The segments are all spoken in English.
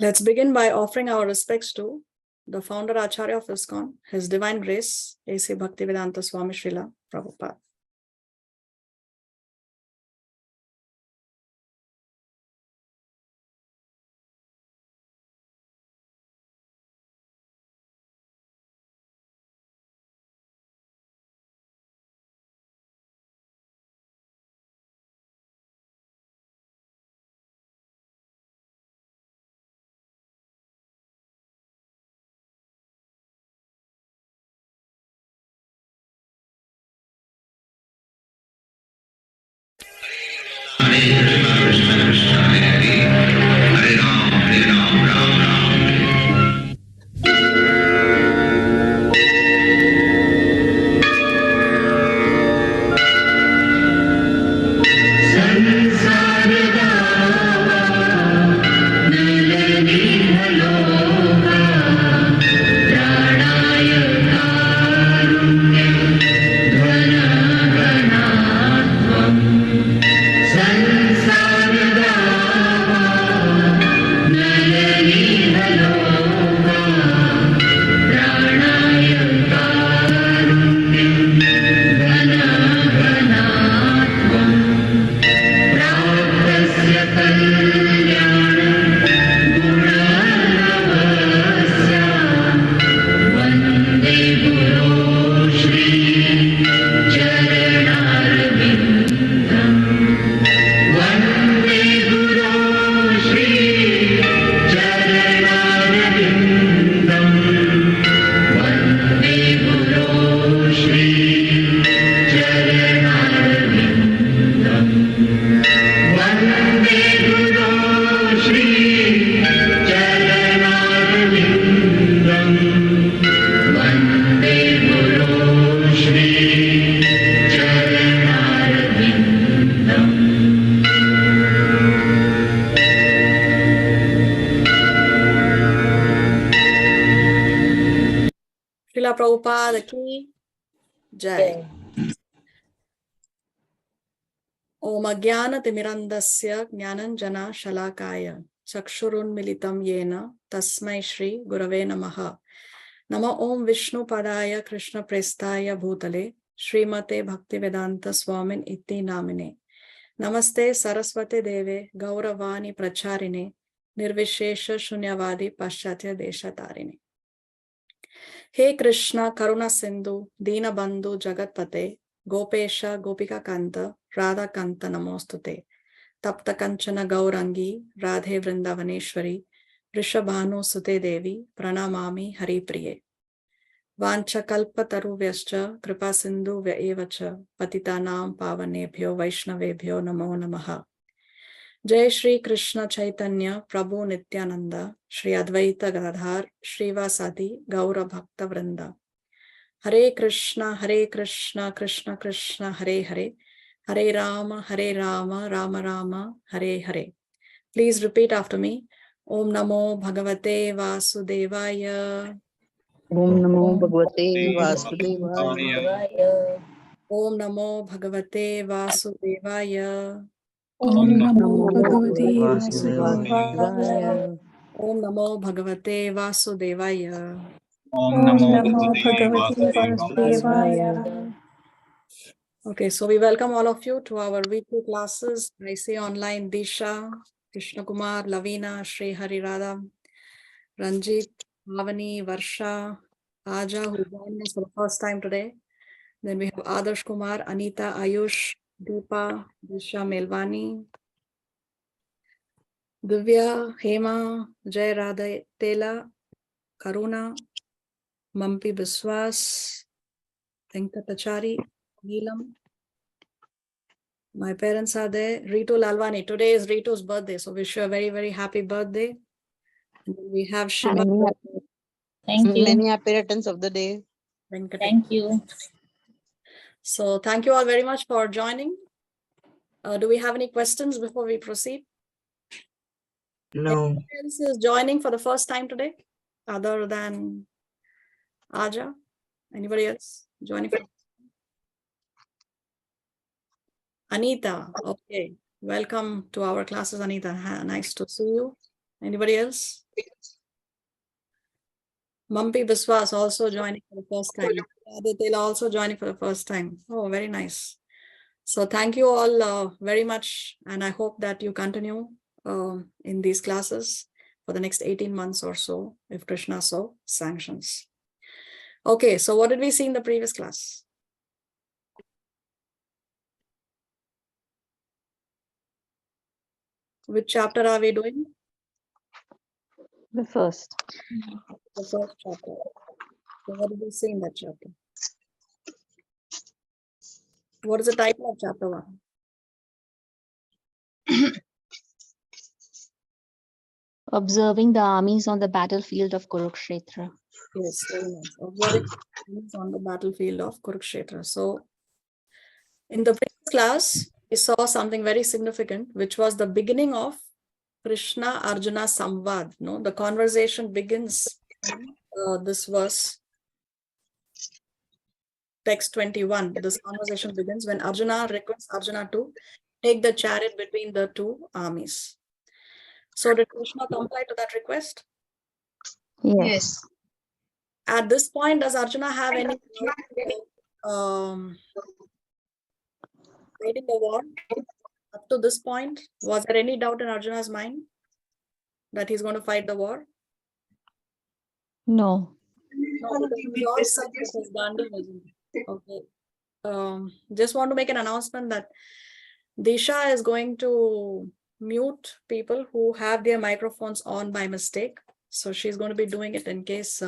Let's begin by offering our respects to the founder Acharya of ISKCON, His Divine Grace, A.C. Bhaktivedanta Swami Srila Prabhupada. Srila Prabhupada ki Jai. Om Ajnana Timirandasya Jnananjana Shalakaya Chakshurun Militam Yena Tasmai Shri Gurave Namaha. Nama Om Vishnu Padaya Krishna Prestaya Bhutale Srimate Bhaktivedanta Swamin Iti Namine. Namaste Saraswate Deve Gauravani Pracharine Nirvishesha Shunyavadi Paschatya Deshatarine. He Krishna Karuna Sindhu Dina Bandhu Jagatpate Gopesha Gopika Kanta Radha Kanta Namostute Tapta Kanchana Gaurangi Radhe Vrindavaneshwari Rishabhanu Sute Devi Pranamami Hari Priye Vancha Kalpa Taru Vyascha Kripa Sindhu Vyaevacha Patitanam Pavanebhyo Vaishnavebhyo Namo Namaha. Jai Shri Krishna Chaitanya Prabhu Nityananda Shri Advaita Gadadhar Shrivasati Gaura Bhakta Vrinda. Hare Krishna Krishna Krishna Hare Hare Hare Rama Rama Rama Hare Hare. Please repeat after me. Om Namo Bhagavate Vasudevaya. Om Namo Bhagavate Vasudevaya. Om Namo Bhagavate Vasudevaya. Om Namo Bhagavate Vasudevaya. Om Namo Bhagavate Vasudevaya. Om Namo Bhagavate Vasudevaya. Okay, so we welcome all of you to our weekly classes. I see online Disha, Krishna Kumar, Lavina, Shri Hari Radha, Ranjit, Bhavani, Varsha, Aja, who joined us for the first time today. Then we have Adarsh Kumar, Anita, Ayush, Deepa, Disha, Melvani, Divya, Hema, Jai Radha, Tela, Karuna, Mampi Biswas, Venkatachari, Neelam. My parents are there. Ritu Lalwani. Today is Ritu's birthday, so wish you a very, very happy birthday. And then we have Shiva. Thank you. Many happy returns of the day. Thank you. So thank you all very much for joining. Do we have any questions before we proceed? No. Anyone else is joining for the first time today, other than Aja? Anybody else joining? Anita, okay. Welcome to our classes, Anita. Nice to see you. Anybody else? Mampi Biswas also joining for the first time. Aditya also joining for the first time. Oh, very nice. So thank you all very much. And I hope that you continue in these classes for the next 18 months or so, if Krishna so sanctions. Okay, so what did we see in the previous class? Which chapter are we doing? The first. The first chapter. So what did we see in that chapter? What is the title of chapter 1? Observing the armies on the battlefield of Kurukshetra. Yes, very nice. Observing armies on the battlefield of Kurukshetra. So in the previous class, we saw something very significant, which was the beginning of Krishna Arjuna Samvad. No, the conversation begins this verse, text 21. This conversation begins when Arjuna requests Arjuna to take the chariot between the two armies. So did Krishna comply to that request? Yes. At this point, does Arjuna have any fighting the war? Up to this point, was there any doubt in Arjuna's mind that he's going to fight the war? No. No, because he was all set with his Gandhi. Okay. Just want to make an announcement that Disha is going to mute people who have their microphones on by mistake. So she's going to be doing it in case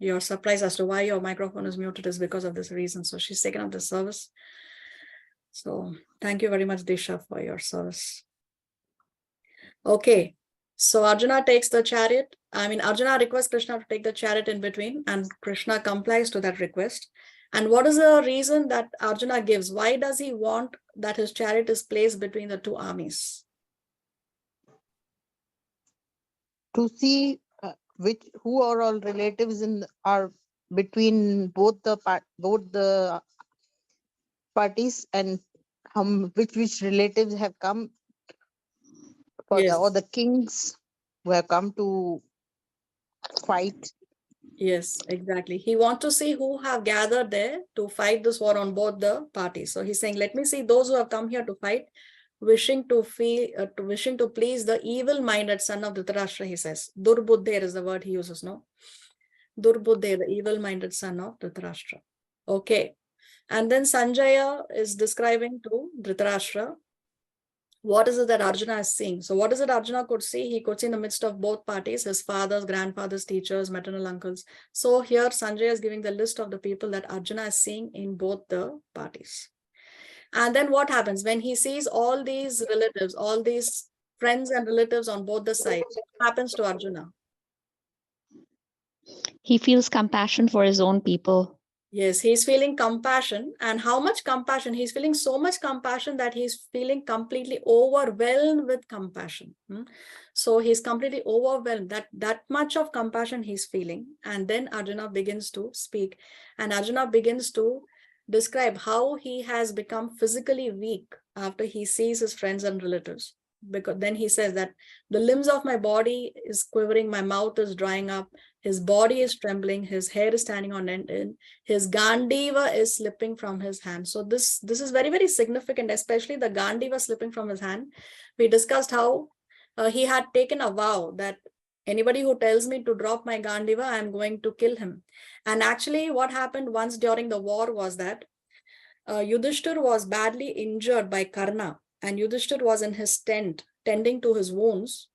you're surprised as to why your microphone is muted is because of this reason. So she's taken up the service. So thank you very much, Disha, for your service. Okay. So Arjuna takes the chariot. Arjuna requests Krishna to take the chariot in between, and Krishna complies to that request. And what is the reason that Arjuna gives? Why does he want that his chariot is placed between the two armies? To see who are all relatives are between both the parties, and which relatives have come for Yes. or the kings who have come to fight. Yes, exactly. He wants to see who have gathered there to fight this war on both the parties. So he's saying, let me see those who have come here to fight, wishing to please the evil-minded son of Dhritarashtra, he says. Durbuddhe is the word he uses, no? Durbuddhe, the evil-minded son of Dhritarashtra. Okay. And then Sanjaya is describing to Dhritarashtra what is it that Arjuna is seeing. So what is it Arjuna could see? He could see in the midst of both parties, his fathers, grandfathers, teachers, maternal uncles. So here Sanjaya is giving the list of the people that Arjuna is seeing in both the parties. And then what happens when he sees all these relatives, all these friends and relatives on both the sides? What happens to Arjuna? He feels compassion for his own people. Yes, he's feeling compassion. And how much compassion? He's feeling so much compassion that he's feeling completely overwhelmed with compassion. So he's completely overwhelmed. That much of compassion he's feeling. And then Arjuna begins to speak. And Arjuna begins to describe how he has become physically weak after he sees his friends and relatives. Because then he says that the limbs of my body is quivering, my mouth is drying up, his body is trembling, his hair is standing on end, his Gandiva is slipping from his hand. So this is very, very significant, especially the Gandiva slipping from his hand. We discussed how he had taken a vow that anybody who tells me to drop my Gandiva, I'm going to kill him. And actually what happened once during the war was that Yudhishthir was badly injured by Karna, and Yudhishthir was in his tent tending to his wounds.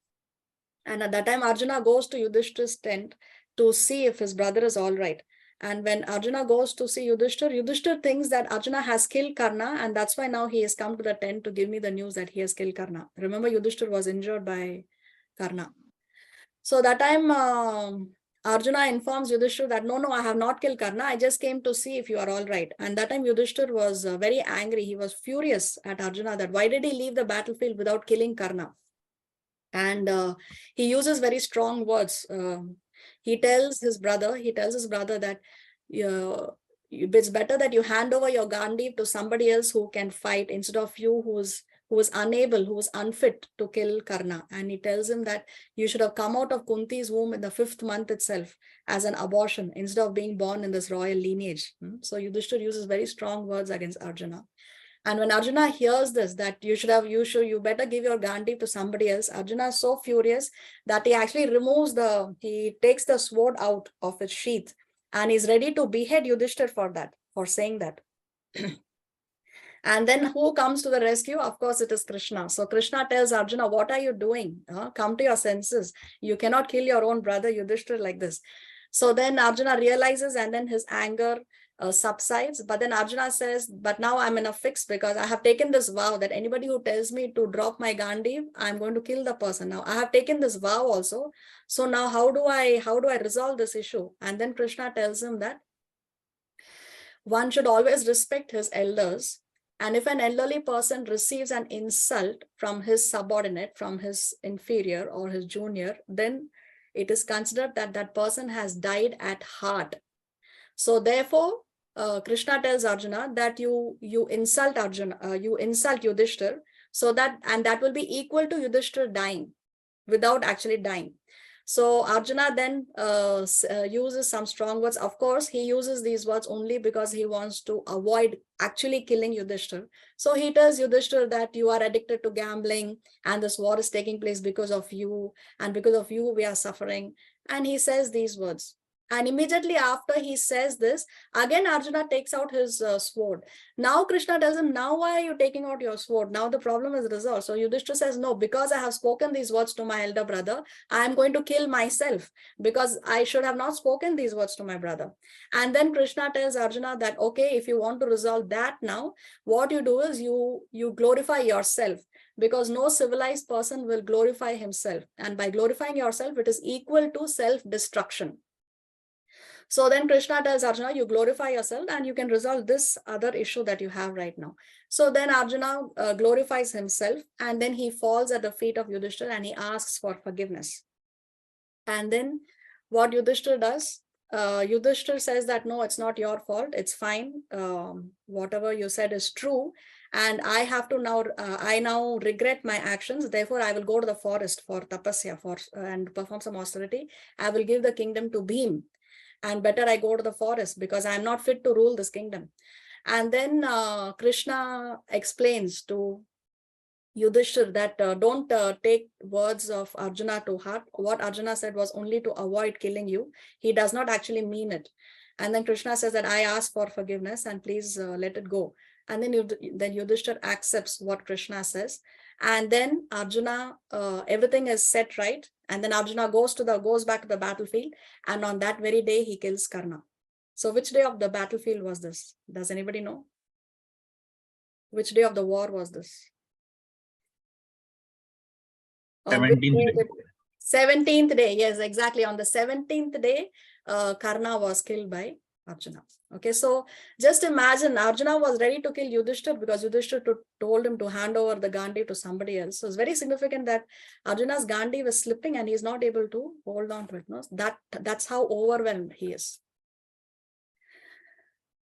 And at that time, Arjuna goes to Yudhishthir's tent to see if his brother is all right. And when Arjuna goes to see Yudhishthir, Yudhishthir thinks that Arjuna has killed Karna, and that's why now he has come to the tent to give me the news that he has killed Karna. Remember, Yudhishthir was injured by Karna. So that time, Arjuna informs Yudhishthir that, no, I have not killed Karna. I just came to see if you are all right. And that time Yudhishthir was very angry. He was furious at Arjuna that why did he leave the battlefield without killing Karna? And he uses very strong words. He tells his brother that it's better that you hand over your Gandhi to somebody else who can fight instead of you who's who was unable, who was unfit to kill Karna. And he tells him that you should have come out of Kunti's womb in the 5th month itself as an abortion instead of being born in this royal lineage. So Yudhishthira uses very strong words against Arjuna. And when Arjuna hears this, that you better give your Gandhi to somebody else, Arjuna is so furious that he actually he takes the sword out of its sheath and is ready to behead Yudhishthira for saying that. And then who comes to the rescue? Of course, it is Krishna. So Krishna tells Arjuna, what are you doing? Come to your senses. You cannot kill your own brother Yudhishthira like this. So then Arjuna realizes, and then his anger subsides. But then Arjuna says, but now I'm in a fix because I have taken this vow that anybody who tells me to drop my Gandhi, I'm going to kill the person. Now I have taken this vow also. So now how do I resolve this issue? And then Krishna tells him that one should always respect his elders. And if an elderly person receives an insult from his subordinate, from his inferior or his junior, then it is considered that that person has died at heart. So therefore, Krishna tells Arjuna that you insult you insult Yudhishthira, so that will be equal to Yudhishthira dying without actually dying. So Arjuna then uses some strong words. Of course, he uses these words only because he wants to avoid actually killing Yudhishthira. So he tells Yudhishthira that you are addicted to gambling and this war is taking place because of you, and because of you we are suffering. And he says these words. And immediately after he says this, again Arjuna takes out his sword. Now Krishna tells him, now why are you taking out your sword? Now the problem is resolved. So Yudhishthira says, no, because I have spoken these words to my elder brother, I am going to kill myself because I should have not spoken these words to my brother. And then Krishna tells Arjuna that, okay, if you want to resolve that now, what you do is you glorify yourself, because no civilized person will glorify himself. And by glorifying yourself, it is equal to self-destruction. So then Krishna tells Arjuna, you glorify yourself and you can resolve this other issue that you have right now. So then Arjuna glorifies himself, and then he falls at the feet of Yudhishthira and he asks for forgiveness. And then what Yudhishthira does, Yudhishthira says that, no, it's not your fault. It's fine. Whatever you said is true. And I have to now, I now regret my actions. Therefore, I will go to the forest for tapasya and perform some austerity. I will give the kingdom to Bhim. And better I go to the forest because I am not fit to rule this kingdom. And then Krishna explains to Yudhishthira that don't take words of Arjuna to heart. What Arjuna said was only to avoid killing you. He does not actually mean it. And then Krishna says that I ask for forgiveness and please let it go. And then Yudhishthira accepts what Krishna says. And then Arjuna, everything is set right. And then Arjuna goes back to the battlefield. And on that very day, he kills Karna. So which day of the battlefield was this? Does anybody know? Which day of the war was this? 17th day. 17th day. Yes, exactly. On the 17th day, Karna was killed by Arjuna. Okay, so just imagine Arjuna was ready to kill Yudhishthira because Yudhishthira told him to hand over the Gandhi to somebody else. So it's very significant that Arjuna's Gandhi was slipping and he's not able to hold on to it. No? That's how overwhelmed he is.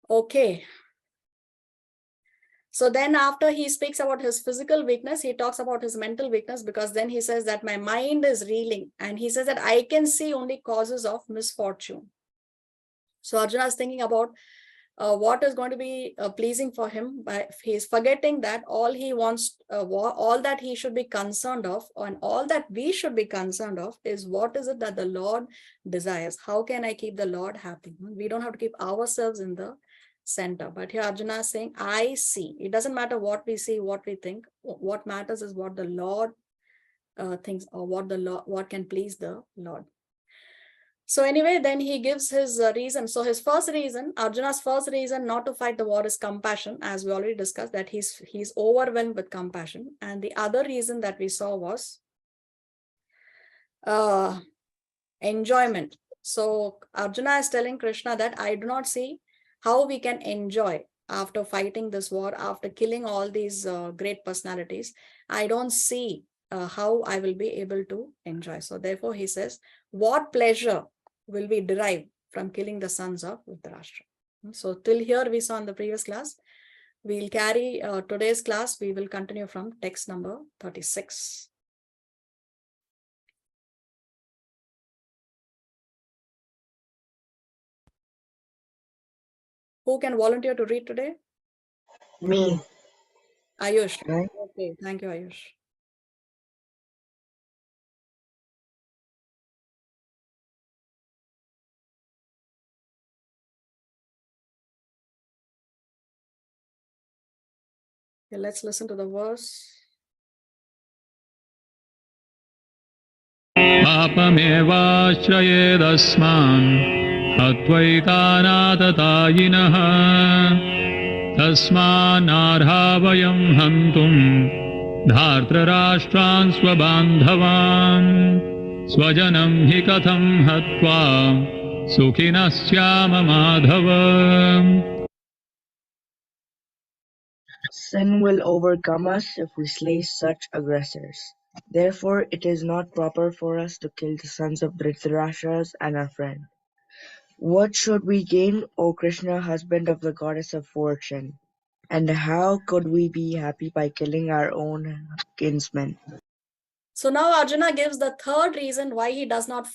Okay. So then after he speaks about his physical weakness, he talks about his mental weakness, because then he says that my mind is reeling, and he says that I can see only causes of misfortune. So Arjuna is thinking about what is going to be pleasing for him, but he is forgetting that all he wants, all that he should be concerned of, and all that we should be concerned of is what is it that the Lord desires? How can I keep the Lord happy? We don't have to keep ourselves in the center. But here Arjuna is saying, I see. It doesn't matter what we see, what we think. What matters is what the Lord thinks, or what can please the Lord. So anyway, then he gives his reason. So his first reason, Arjuna's first reason not to fight the war is compassion, as we already discussed, that he's overwhelmed with compassion. And the other reason that we saw was enjoyment. So Arjuna is telling Krishna that I do not see how we can enjoy after fighting this war, after killing all these great personalities. I don't see how I will be able to enjoy. So therefore he says, what pleasure will we derive from killing the sons of Dhritarashtra? So till here we saw in the previous class, We'll carry today's class. We will continue from text number 36. Who can volunteer to read today? Me, Ayush. right? Okay, thank you, Ayush. Okay, let's listen to the verse. पापमेवाश्रयेदस्मान् अद्वैतानाततायिनः तस्मान्नार्हा वयं हन्तुं धार्तराष्ट्रान् स्वबान्धवान् स्वजनं हि कथं हत्वा सुखिनः स्याम Madhav. Sin will overcome us if we slay such aggressors. Therefore, it is not proper for us to kill the sons of Dhritarashtra and our friend. What should we gain, O Krishna, husband of the goddess of fortune? And how could we be happy by killing our own kinsmen? So now Arjuna gives the third reason why he does not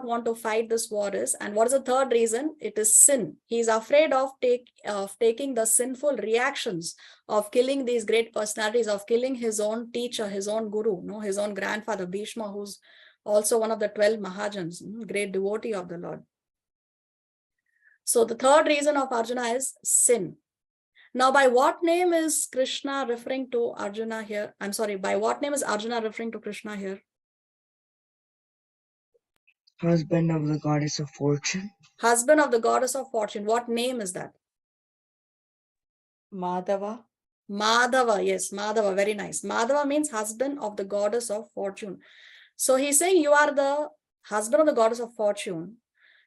want to fight this war is. And what is the third reason? It is sin. He is afraid of taking the sinful reactions of killing these great personalities, of killing his own teacher, his own guru, his own grandfather, Bhishma, who's also one of the 12 Mahajans, great devotee of the Lord. So the third reason of Arjuna is sin. Now, by what name is Krishna referring to Arjuna here? I'm sorry, by what name is Arjuna referring to Krishna here? Husband of the goddess of fortune. Husband of the goddess of fortune. What name is that? Madhava. Madhava, yes, Madhava, very nice. Madhava means husband of the goddess of fortune. So he's saying you are the husband of the goddess of fortune.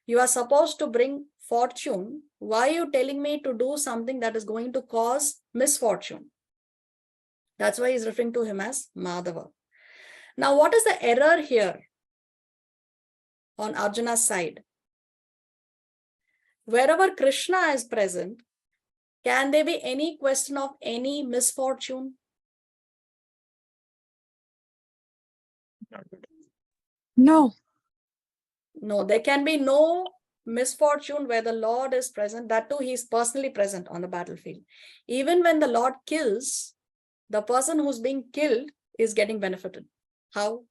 You are supposed to bring fortune. Why are you telling me to do something that is going to cause misfortune? That's why he's referring to him as Madhava. Now, what is the error here on Arjuna's side? Wherever Krishna is present, can there be any question of any misfortune? No. No, there can be no misfortune where the Lord is present. That too, he is personally present on the battlefield. Even when the Lord kills, the person who's being killed is getting benefited. How?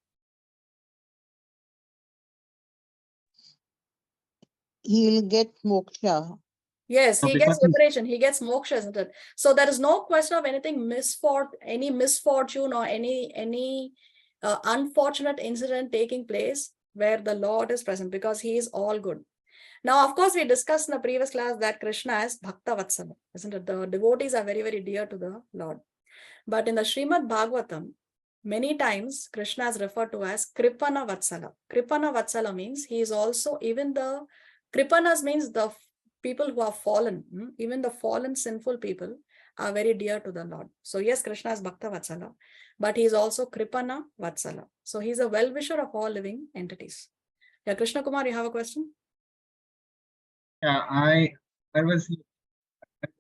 He'll get moksha. Yes, No, he because gets liberation. He gets moksha, isn't it? So there is no question of anything any misfortune or any unfortunate incident taking place where the Lord is present, because he is all good. Now, of course, we discussed in the previous class that Krishna is Bhakta Vatsala, isn't it? The devotees are very, very dear to the Lord. But in the Srimad Bhagavatam, many times Krishna is referred to as Kripana Vatsala. Kripana Vatsala means he is also, even the Kripanas means the people who are fallen, even the fallen sinful people are very dear to the Lord. So yes, Krishna is Bhakta Vatsala, but he is also Kripana Vatsala. So he's a well-wisher of all living entities. Yeah, Krishna Kumar, you have a question? yeah, I was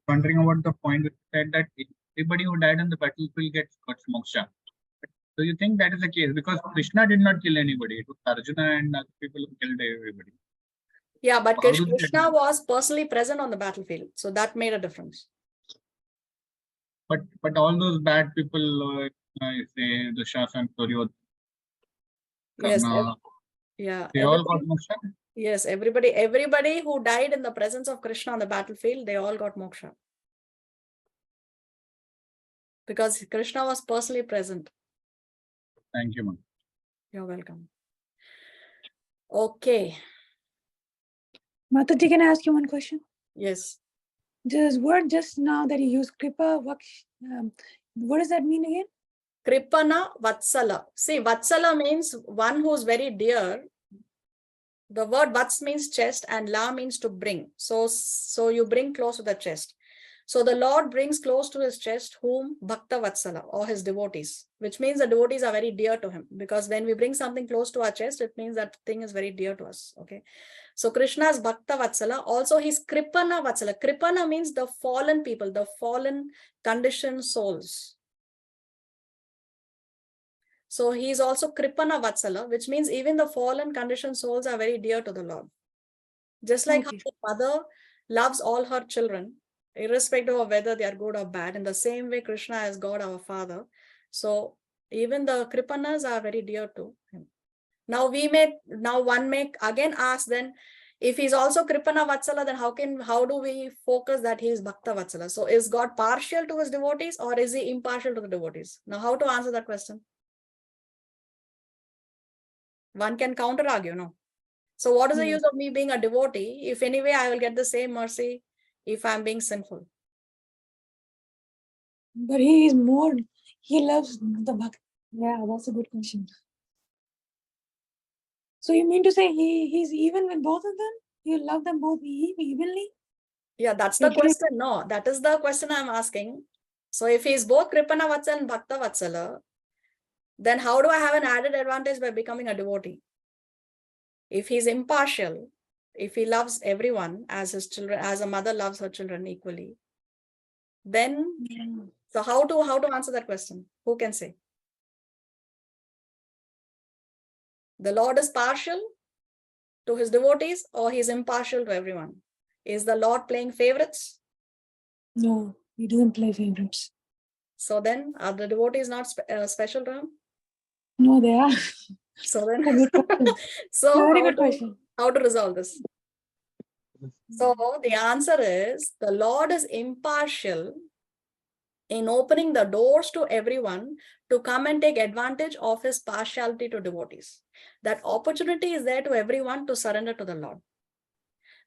wondering about the point which said that everybody who died on the battlefield gets moksha. Do you think that is the case? Because Krishna did not kill anybody. It was Arjuna and other people who killed everybody. Yeah, but How do they- Krishna was personally present on the battlefield. So that made a difference. But all those bad people, say the Shasan, Suryodhana, Yes. Karna, Yeah. they all got moksha. Yes, everybody who died in the presence of Krishna on the battlefield, they all got moksha. Because Krishna was personally present. Thank you, man. You're welcome. Okay. Mataji, can I ask you one question? Yes. This word just now that you used, kripa, what does that mean again? Kripana Vatsala. See, Vatsala means one who's very dear. The word Vats means chest and La means to bring. So you bring close to the chest. So the Lord brings close to his chest whom Bhakta Vatsala, or his devotees, which means the devotees are very dear to him, because when we bring something close to our chest, it means that thing is very dear to us. Okay. So Krishna's Bhakta Vatsala, also he's Kripana Vatsala. Kripana means the fallen people, the fallen conditioned souls. So he is also Kripana Vatsala, which means even the fallen conditioned souls are very dear to the Lord. Just like how the mother loves all her children, irrespective of whether they are good or bad, in the same way Krishna is God our Father. So even the Kripanas are very dear to him. Now one may again ask, then if he's also Kripana Vatsala, then how do we focus that he is Bhakta Vatsala? So is God partial to his devotees, or is he impartial to the devotees? Now how to answer that question? One can counter argue, no? So what is the use of me being a devotee if anyway I will get the same mercy if I'm being sinful? But he is more, he loves the Bhakti. Yeah, that's a good question. So you mean to say he's even with both of them? You love them both evenly? Yeah, that's the question. No, that is the question I'm asking. So if he's both Kripana Vatsala and Bhakta Vatsala, then how do I have an added advantage by becoming a devotee? If he's impartial, if he loves everyone as his children, as a mother loves her children equally, then so how to answer that question? Who can say? The Lord is partial to his devotees, or he's impartial to everyone? Is the Lord playing favorites? No, he doesn't play favorites. So then are the devotees not special to him? No, they are. So then, Good question. so Very good question. how to resolve this? So the answer is the Lord is impartial in opening the doors to everyone to come and take advantage of his partiality to devotees. That opportunity is there to everyone to surrender to the Lord.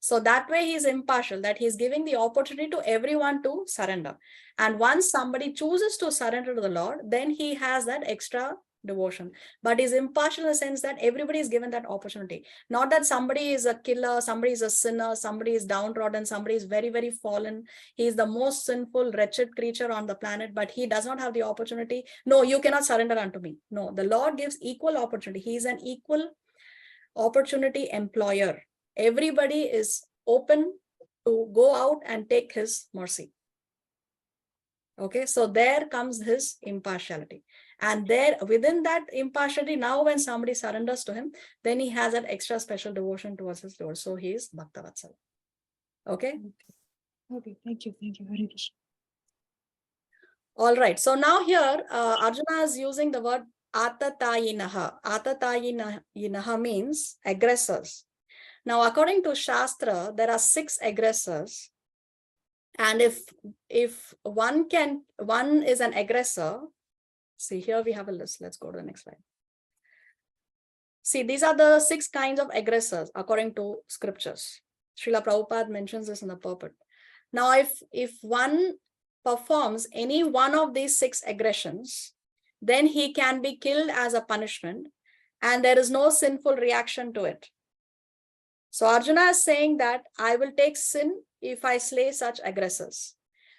So that way he is impartial, that he is giving the opportunity to everyone to surrender. And once somebody chooses to surrender to the Lord, then he has that extra devotion. But he's impartial in the sense that everybody is given that opportunity. Not that somebody is a killer, somebody is a sinner, somebody is downtrodden, somebody is very, very fallen. He is the most sinful, wretched creature on the planet, but he does not have the opportunity. No, you cannot surrender unto me. No, the Lord gives equal opportunity. He is an equal opportunity employer. Everybody is open to go out and take his mercy. Okay, so there comes his impartiality. And there within that impartiality, now when somebody surrenders to him, then he has an extra special devotion towards his Lord. So he is Bhakta Vatsala. Okay? Okay, thank you. Thank you. Very good. All right. So now here, Arjuna is using the word atatayinaha. Atatayinaha means aggressors. Now, according to Shastra, there are 6 aggressors. And if one is an aggressor, see here we have a list. Let's go to the next slide. See, these are the 6 kinds of aggressors according to scriptures. Srila Prabhupada mentions this in the purport. Now, if one performs any one of these 6 aggressions, then he can be killed as a punishment, and there is no sinful reaction to it. So Arjuna is saying that I will take sin if I slay such aggressors.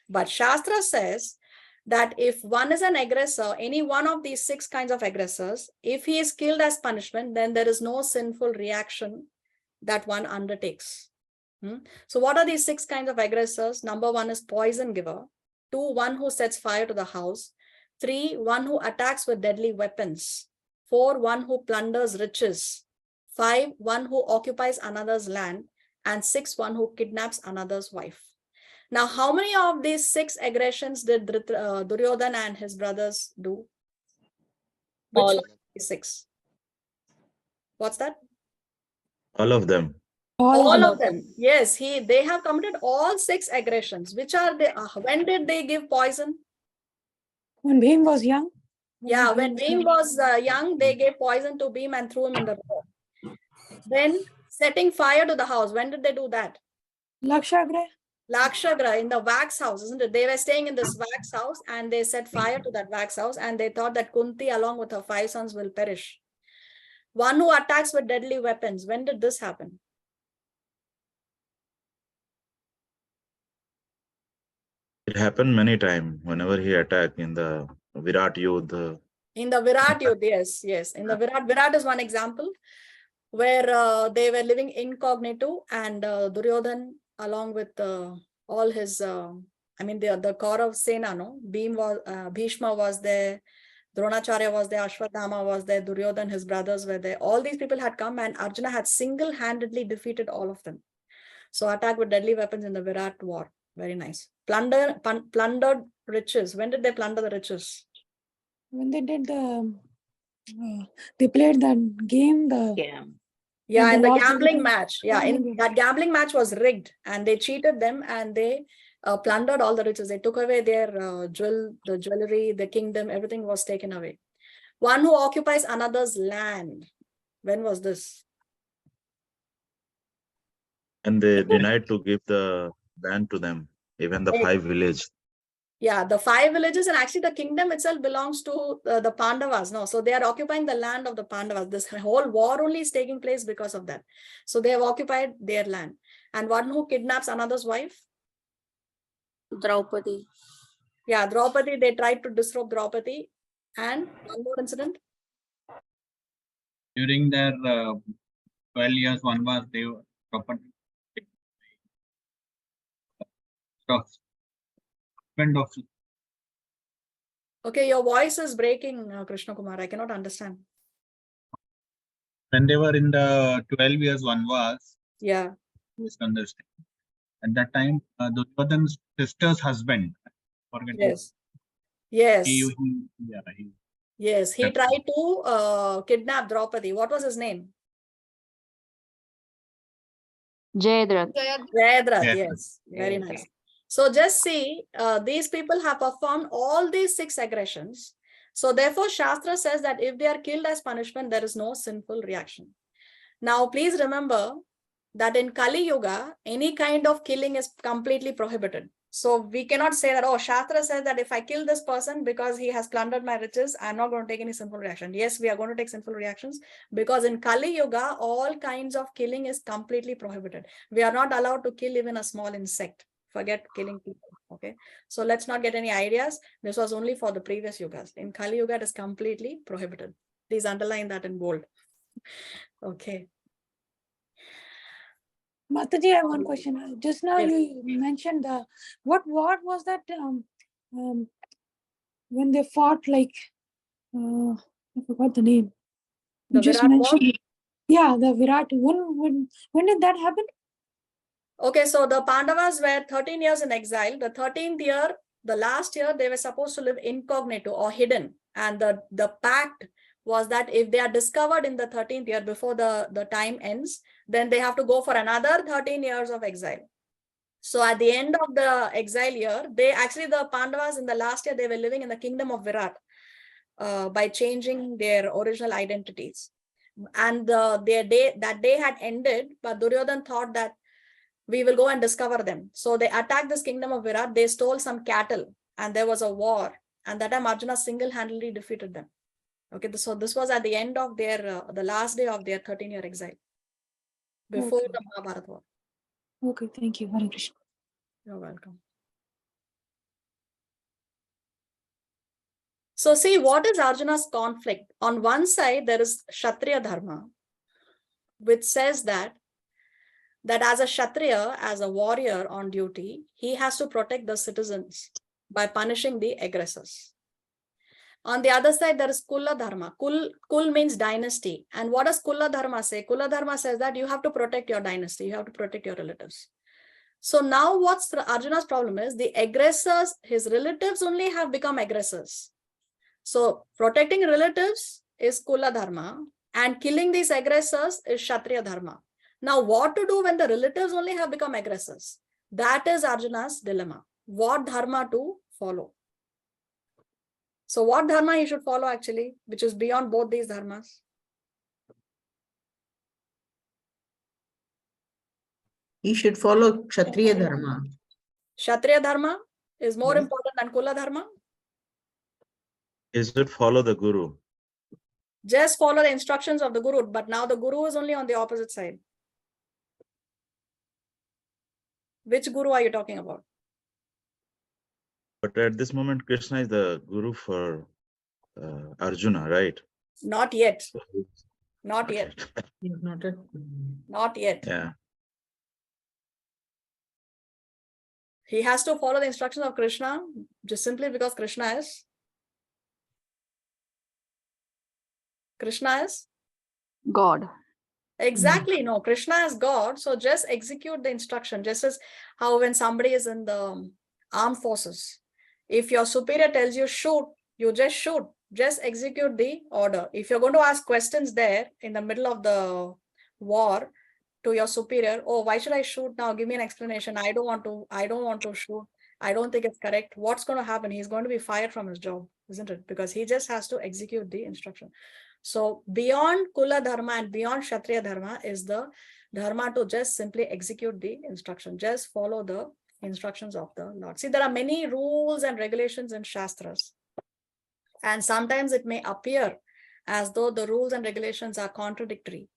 But Shastra says that if one is an aggressor, any one of these 6 kinds of aggressors, if he is killed as punishment, then there is no sinful reaction that one undertakes. So what are these 6 kinds of aggressors? Number 1 is poison giver. 2, one who sets fire to the house. 3, one who attacks with deadly weapons. 4, one who plunders riches. 5, one who occupies another's land. And 6, one who kidnaps another's wife. Now, how many of these 6 aggressions did Duryodhana and his brothers do? Which All. one of these 6? What's that? All of them. All of them. Yes, they have committed all 6 aggressions. Which are they? When did they give poison? When Bhim was young? Yeah, when Bhim was young, they gave poison to Bhim and threw him in the river. Then setting fire to the house. When did they do that? Lakshagra? Lakshagra, in the wax house, isn't it? They were staying in this wax house and they set fire to that wax house and they thought that Kunti along with her 5 sons will perish. One who attacks with deadly weapons. When did this happen? It happened many times whenever he attacked in the Virat Yudh. In the Virat Yudh, yes, yes. In the Virat is one example where they were living incognito, and Duryodhan, along with all his, the Kaurav Sena, no? Bhishma was there, Dronacharya was there, Ashwatthama was there, Duryodhan, his brothers were there. All these people had come, and Arjuna had single-handedly defeated all of them. So attack with deadly weapons in the Virat war. Very nice. Plundered riches. When did they plunder the riches? When they did they played that game, Yeah, they in the lost gambling everything. match. Yeah, in Gambling. that gambling match was rigged, and they cheated them, and they plundered all the riches. They took away their the jewelry, the kingdom, everything was taken away. One who occupies another's land. When was this? And they denied to give the land to them, even the 5 villages. Yeah, the 5 villages, and actually the kingdom itself belongs to the Pandavas. No, so they are occupying the land of the Pandavas. This whole war only is taking place because of that. So they have occupied their land. And one who kidnaps another's wife? Draupadi. Yeah, Draupadi, they tried to disrobe Draupadi. And one more incident. During their 12 years vanvas, they were property of Okay, your voice is breaking, Krishna Kumar. I cannot understand. when they were in the 12 years vanvas. Yeah. Misunderstand. At that time, Duryodhan's sister's husband. Forget Yes. Yes. Yes. He Yeah. tried to kidnap Draupadi. What was his name? Jayadratha. Jayadratha. Yes. Yes. Very nice. So just see, these people have performed all these 6 aggressions. So therefore, Shastra says that if they are killed as punishment, there is no sinful reaction. Now, please remember that in Kali Yuga, any kind of killing is completely prohibited. So we cannot say that, oh, Shastra says that if I kill this person because he has plundered my riches, I'm not going to take any sinful reaction. Yes, we are going to take sinful reactions, because in Kali Yuga, all kinds of killing is completely prohibited. We are not allowed to kill even a small insect. Forget killing people. Okay. So let's not get any ideas. This was only for the previous yugas. In Kali Yuga, it is completely prohibited. Please underline that in bold. Okay. Mataji, I have one question. Just now Yes. you mentioned what was that when they fought, like I forgot the name. The You just Virat mentioned war? it. Yeah, the Virat. When did that happen? Okay, so the Pandavas were 13 years in exile. The 13th year, the last year, they were supposed to live incognito or hidden. And the pact was that if they are discovered in the 13th year before the time ends, then they have to go for another 13 years of exile. So at the end of the exile year, the Pandavas in the last year, they were living in the kingdom of Virat by changing their original identities. And that day had ended, but Duryodhan thought that we will go and discover them. So they attacked this kingdom of Virat. They stole some cattle, and there was a war. And that time Arjuna single-handedly defeated them. Okay, so this was at the end of their, the last day of their 13-year exile, before Okay. the Mahabharata war. Okay, thank you. Hare Krishna. You're welcome. So see, what is Arjuna's conflict? On one side, there is Kshatriya Dharma, which says that as a Kshatriya, as a warrior on duty, he has to protect the citizens by punishing the aggressors. On the other side, there is Kula Dharma. Kul means dynasty. And what does Kula Dharma say? Kula Dharma says that you have to protect your dynasty, you have to protect your relatives. So now what's Arjuna's problem is, the aggressors, his relatives only have become aggressors. So protecting relatives is Kula Dharma, and killing these aggressors is Kshatriya Dharma. Now, what to do when the relatives only have become aggressors? That is Arjuna's dilemma. What dharma to follow? So what dharma he should follow actually, which is beyond both these dharmas? He should follow Kshatriya Dharma. Kshatriya Dharma is more important than Kula Dharma? He should follow the Guru. Just follow the instructions of the Guru, but now the Guru is only on the opposite side. Which Guru are you talking about? But at this moment, Krishna is the guru for Arjuna, right? Not yet. So, Not yet. Not yet. Not yet. yeah. He has to follow the instructions of Krishna just simply because Krishna is God. exactly, no, Krishna is God. So just execute the instruction. Just as how when somebody is in the armed forces, if your superior tells you shoot, you just shoot. Just execute the order. If you're going to ask questions there in the middle of the war to your superior, oh, why should I shoot now? Give me an explanation. I don't want to shoot. I don't think it's correct. What's going to happen? He's going to be fired from his job, isn't it? Because he just has to execute the instruction. So beyond Kula Dharma and beyond Kshatriya Dharma is the Dharma to just simply execute the instruction. Just follow the instructions of the Lord. See, there are many rules and regulations in Shastras. And sometimes it may appear as though the rules and regulations are contradictory.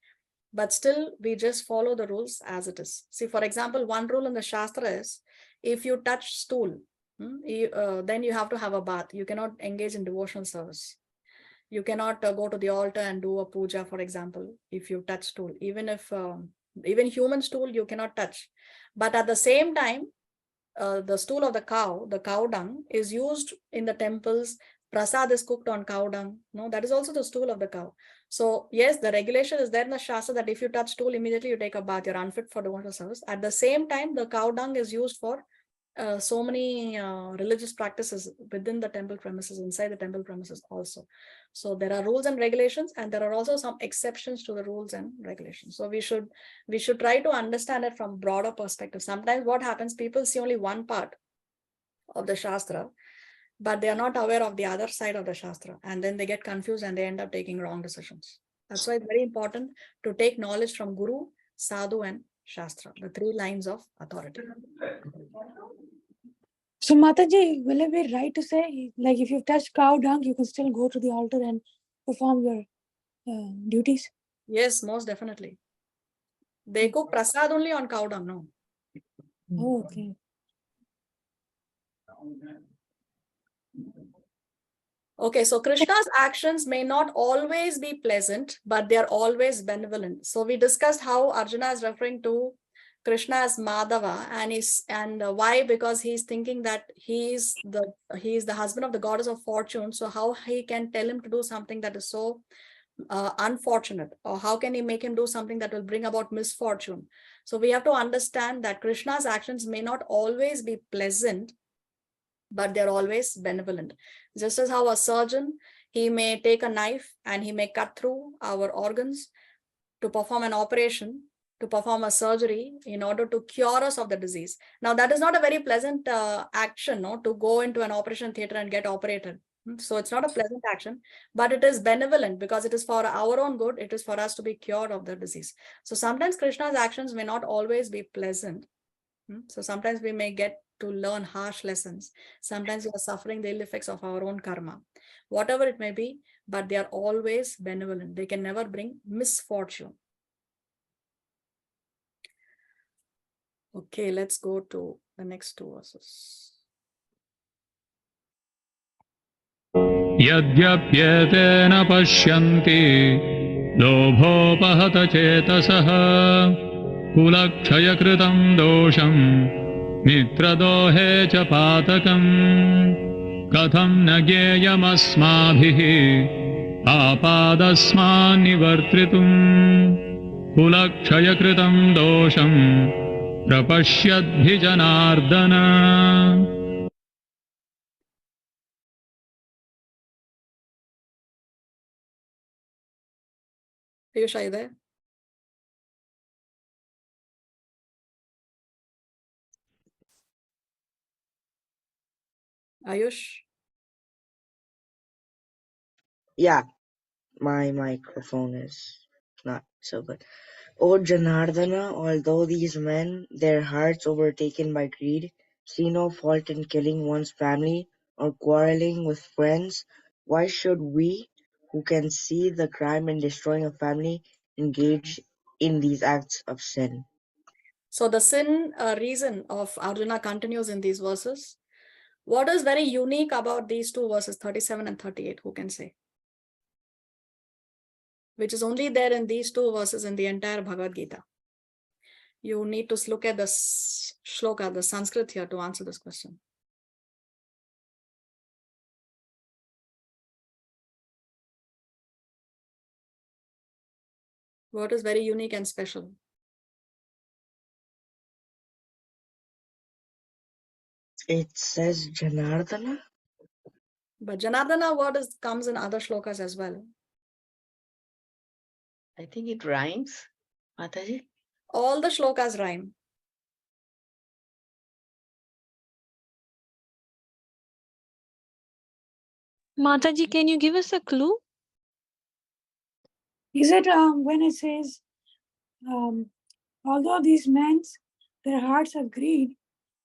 But still, we just follow the rules as it is. See, for example, one rule in the Shastra is, if you touch stool, then you have to have a bath. You cannot engage in devotional service. You cannot go to the altar and do a puja, for example, if you touch stool. Even human stool, you cannot touch. But at the same time, the stool of the cow dung, is used in the temples. Prasad is cooked on cow dung. No, that is also the stool of the cow. So yes, the regulation is there in the Shastra that if you touch stool, immediately you take a bath. You're unfit for devotional service. At the same time, the cow dung is used for so many religious practices within the temple premises, inside the temple premises also. So there are rules and regulations, and there are also some exceptions to the rules and regulations. So we should try to understand it from broader perspective. Sometimes what happens, people see only one part of the Shastra, but they are not aware of the other side of the Shastra, and then they get confused and they end up taking wrong decisions. That's why it's very important to take knowledge from Guru, Sadhu, and Shastra, the three lines of authority. So Mataji, will it be right to say, like if you've touched cow dung, you can still go to the altar and perform your duties? Yes, most definitely. They cook prasad only on cow dung, no? Oh, okay. Okay, so Krishna's actions may not always be pleasant, but they are always benevolent. So we discussed how Arjuna is referring to Krishna as Madhava, and why? Because he's thinking that he is the husband of the goddess of fortune. So how he can tell him to do something that is so unfortunate, or how can he make him do something that will bring about misfortune? So we have to understand that Krishna's actions may not always be pleasant, but they're always benevolent. Just as how a surgeon, he may take a knife and he may cut through our organs to perform an operation, to perform a surgery in order to cure us of the disease. Now, that is not a very pleasant action, no, to go into an operation theater and get operated. So it's not a pleasant action, but it is benevolent because it is for our own good. It is for us to be cured of the disease. So sometimes Krishna's actions may not always be pleasant. So sometimes we may get to learn harsh lessons. Sometimes we are suffering the ill effects of our own karma, whatever it may be, but they are always benevolent. They can never bring misfortune. Okay, let's go to the next two verses. यद्यप्येतेन पश्यन्ति लोभोपहत चेतसः कुलक्षयकृतं दोषं मित्रदोहे च पातकम् कथं न ज्ञेयमस्माभिः पापादस्मान्निवर्तितुम् कुलक्षयकृतं दोषं प्रपश्यद्भिजनार्दन. Piyush, are you there? Ayush? Yeah, my microphone is not so good. O Janardana, although these men, their hearts overtaken by greed, see no fault in killing one's family or quarreling with friends, why should we, who can see the crime in destroying a family, engage in these acts of sin? So the sin reason of Arjuna continues in these verses. What is very unique about these two verses, 37 and 38? Who can say? Which is only there in these two verses in the entire Bhagavad Gita. You need to look at the shloka, the Sanskrit here to answer this question. What is very unique and special? It says Janardana. But Janardana word comes in other shlokas as well. I think it rhymes, Mataji. All the shlokas rhyme. Mataji, can you give us a clue? Is it when it says, although these men, their hearts are greed,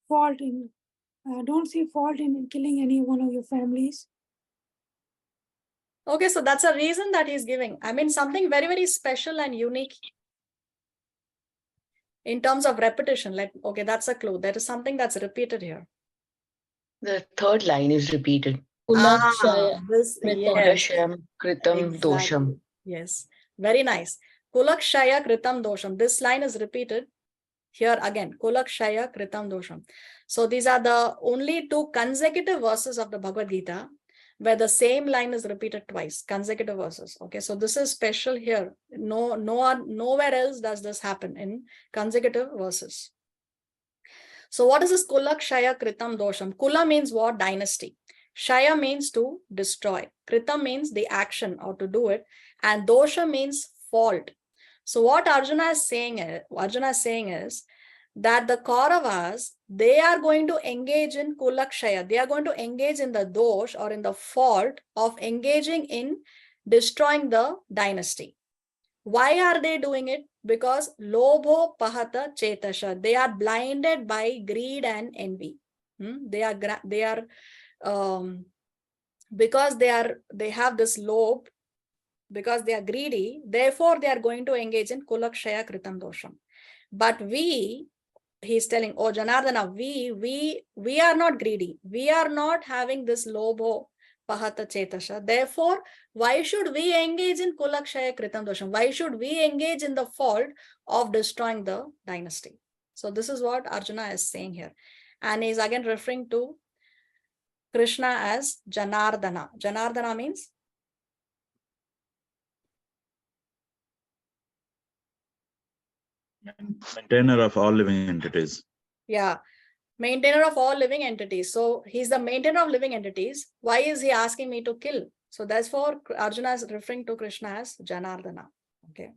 don't see fault in killing any one of your families? Okay, so that's a reason that he's giving. I mean, something very, very special and unique in terms of repetition. Like, okay, that's a clue. There is something that's repeated here. The third line is repeated. This, yes, Kulakshayam kritam exactly. dosham. Yes, very nice. Kulakshaya kritam dosham. This line is repeated here again. Kulakshaya kritam dosham. So these are the only two consecutive verses of the Bhagavad Gita where the same line is repeated twice, consecutive verses. Okay, so this is special here. Nowhere else does this happen in consecutive verses. So what is this Kulakshaya kritam dosham? Kula means what? Dynasty. Shaya means to destroy. Kritam means the action or to do it. And dosha means fault. So what Arjuna is saying is that the Kauravas, they are going to engage in Kulakshaya. They are going to engage in the dosh or in the fault of engaging in destroying the dynasty. Why are they doing it? Because lobho pahata chetasha. They are blinded by greed and envy. Because they have this lobe, because they are greedy, therefore they are going to engage in Kulakshaya kritam dosham. But he's telling, oh Janardana, we are not greedy. We are not having this lobho pahata chetasha. Therefore, why should we engage in Kulakshaya kritam dosham? Why should we engage in the fault of destroying the dynasty? So this is what Arjuna is saying here. And he's again referring to Krishna as Janardana. Janardana means? Maintainer of all living entities. Yeah, maintainer of all living entities. So he's the maintainer of living entities. Why is he asking me to kill? So that's for Arjuna is referring to Krishna as Janardana. Okay.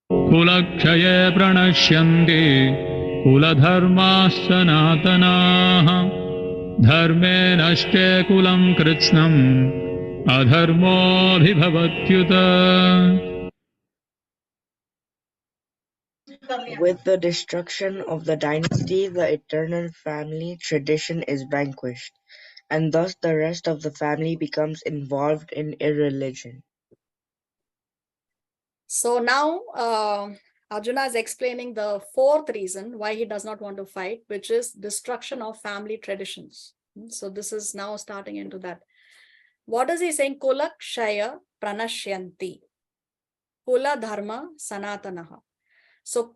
Kulakshaye pranashyanti kuladharma sanatanaha dharme nashte kulam kritsnam adharmo bhavatyuta. With the destruction of the dynasty, the eternal family tradition is vanquished, and thus the rest of the family becomes involved in irreligion. So now Arjuna is explaining the fourth reason why he does not want to fight, which is destruction of family traditions. So this is now starting into that. What is he saying? Kulakshaya pranashyanti. Kula dharma sanatanaha. So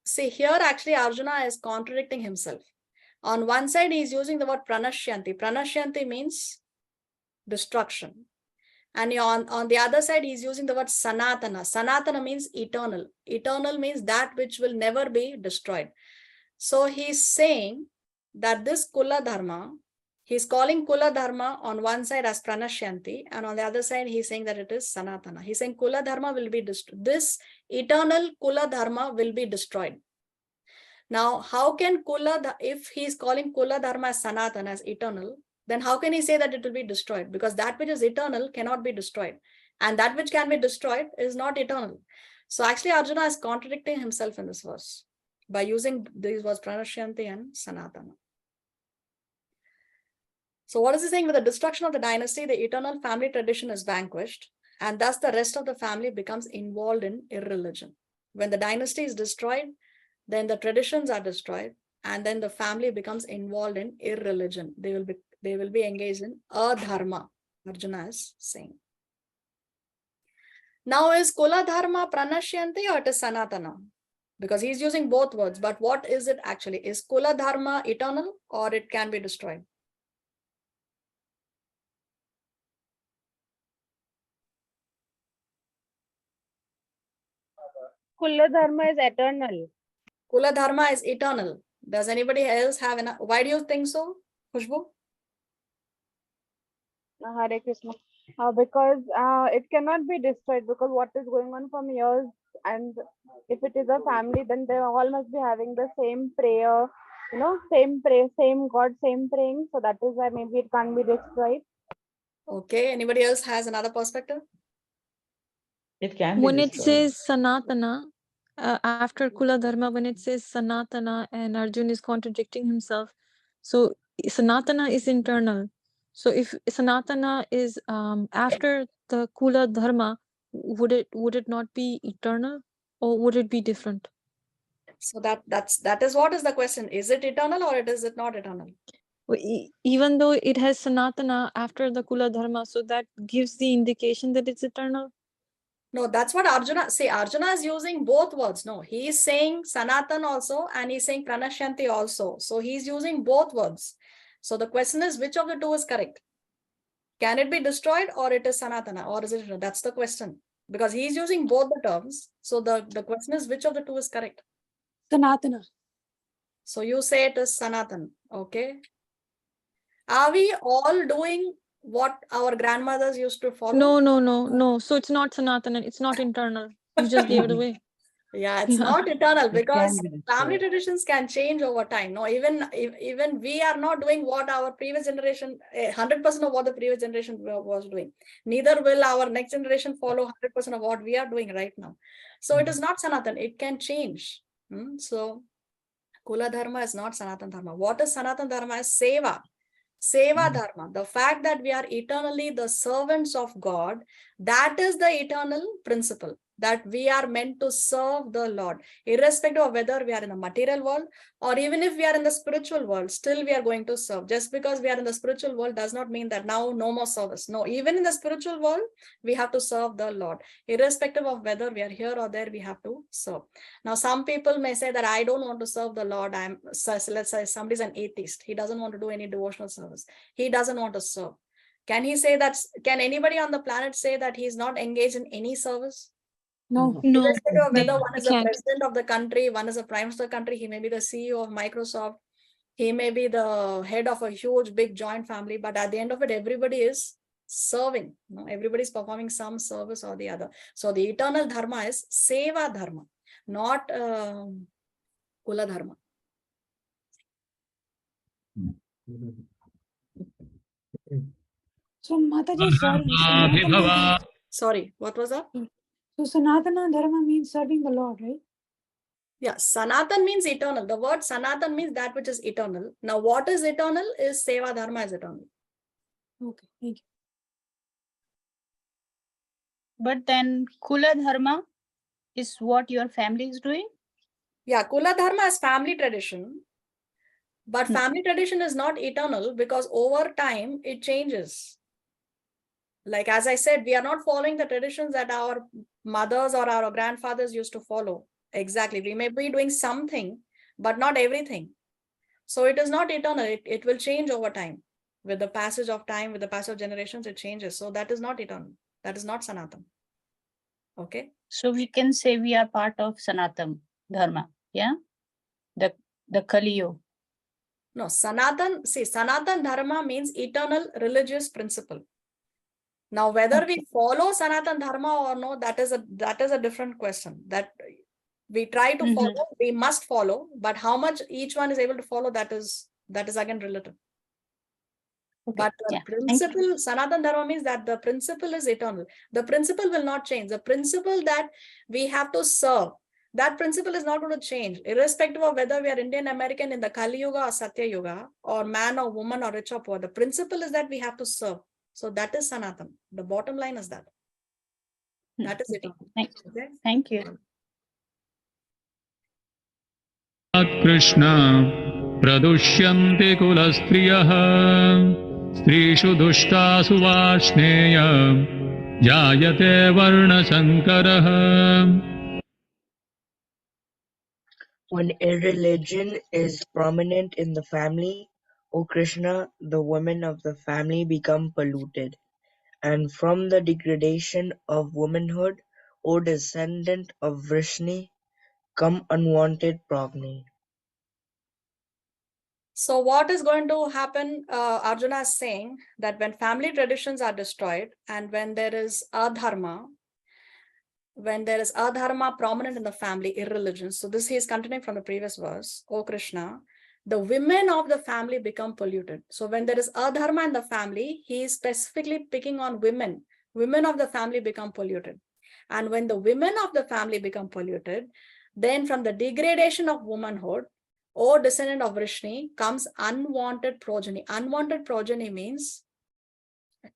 see here actually Arjuna is contradicting himself. On one side he is using the word pranashyanti. Pranashyanti means destruction. And on the other side, he's using the word sanatana. Sanatana means eternal. Eternal means that which will never be destroyed. So he's saying that this Kula Dharma, he's calling Kula Dharma on one side as Pranashyanti, and on the other side, he's saying that it is Sanatana. He's saying Kula Dharma will be destroyed. This eternal Kula Dharma will be destroyed. Now, how can if he's calling Kula Dharma as Sanatana, as eternal, then how can he say that it will be destroyed? Because that which is eternal cannot be destroyed. And that which can be destroyed is not eternal. So actually Arjuna is contradicting himself in this verse by using these words Pranashyanti and Sanatana. So what is he saying? With the destruction of the dynasty, the eternal family tradition is vanquished. And thus the rest of the family becomes involved in irreligion. When the dynasty is destroyed, then the traditions are destroyed, and then the family becomes involved in irreligion. They will be engaged in adharma, Arjuna is saying. Now, is kula dharma pranashyanti or it is sanatana? Because he's using both words, but what is it actually? Is kula dharma eternal or it can be destroyed? Kula dharma is eternal. Kula dharma is eternal. Does anybody else have enough? Why do you think so, Khushbu? Hare Krishna. Because it cannot be destroyed, because what is going on from years, and if it is a family, then they all must be having the same prayer, same prayer, same God, same praying. So that is why maybe it can't be destroyed. Okay, anybody else has another perspective? It can be When it destroyed. says Sanatana, after Kula Dharma, when it says Sanatana and Arjun is contradicting himself, so Sanatana is internal. So if Sanatana is after the Kula Dharma, would it not be eternal, or would it be different? So that is what is the question. Is it eternal or is it not eternal? Even though it has Sanatana after the Kula Dharma, so that gives the indication that it's eternal. No, that's what Arjuna, see, Arjuna is using both words. No, he is saying Sanatan also and he's saying Pranashyanti also. So he's using both words. So the question is, which of the two is correct? Can it be destroyed or it is Sanatana or is it? That's the question. Because he's using both the terms. So the question is, which of the two is correct? Sanatana. So you say it is Sanatan. Okay. Are we all doing what our grandmothers used to follow? No. So it's not Sanatana. It's not internal. You just gave it away. Yeah, it's Yeah. not eternal It because can be family destroyed. traditions can change over time. No, even we are not doing what our previous generation, 100% of what the previous generation was doing. Neither will our next generation follow 100% of what we are doing right now. So it is not Sanatan. It can change. So Kula Dharma is not Sanatan Dharma. What is Sanatan Dharma is Seva. Seva Dharma, the fact that we are eternally the servants of God, that is the eternal principle, that we are meant to serve the Lord, irrespective of whether we are in the material world or even if we are in the spiritual world, still we are going to serve. Just because we are in the spiritual world does not mean that now no more service. No, even in the spiritual world, we have to serve the Lord, irrespective of whether we are here or there, we have to serve. Now, some people may say that I don't want to serve the Lord. Let's say somebody's an atheist. He doesn't want to do any devotional service. He doesn't want to serve. Can he say that? Can anybody on the planet say that he's not engaged in any service? No. Irrespective of they whether one is the can't. president of the country, one is the prime minister of the country, he may be the CEO of Microsoft, he may be the head of a huge, big joint family, but at the end of it, everybody is serving. Everybody is performing some service or the other. So the eternal dharma is Seva Dharma, not Kula Dharma. So Mataji, Sorry, what was that? So Sanatana Dharma means serving the Lord, right? Yeah, Sanatan means eternal. The word Sanatan means that which is eternal. Now, what is eternal is Seva Dharma is eternal. Okay, thank you. But then Kula Dharma is what your family is doing? Yeah, Kula Dharma is family tradition. But family tradition is not eternal because over time it changes. Like as I said, we are not following the traditions that our mothers or our grandfathers used to follow. Exactly. We may be doing something, but not everything. So it is not eternal. It will change over time. With the passage of time, with the passage of generations, it changes. So that is not eternal. That is not Sanatan. Okay. So we can say we are part of Sanatan Dharma. Yeah. The Kali Yuga. No, Sanatan, see, Sanatan Dharma means eternal religious principle. Now, whether we follow Sanatan Dharma or no, that is a different question. That we try to follow, we must follow, but how much each one is able to follow, that is again relative. Okay. But the principle, Sanatan Dharma means that the principle is eternal. The principle will not change. The principle that we have to serve, that principle is not going to change, irrespective of whether we are Indian American in the Kali Yuga or Satya Yuga, or man or woman or rich or poor. The principle is that we have to serve. So that is Sanatan. The bottom line is that. That is it. Okay? Thank you. Krishna pradushyanti kulastriyah strishu dushtasu varshneya jayate varna sankarah. When irreligion is prominent in the family, O Krishna, the women of the family become polluted, and from the degradation of womanhood, O descendant of Vrishni, come unwanted progeny. So what is going to happen? Arjuna is saying that when family traditions are destroyed and when there is adharma prominent in the family, irreligion. So this he is continuing from the previous verse. O Krishna, the women of the family become polluted. So when there is adharma in the family, he is specifically picking on women. Women of the family become polluted. And when the women of the family become polluted, then from the degradation of womanhood, O descendant of Vrishni, comes unwanted progeny. Unwanted progeny means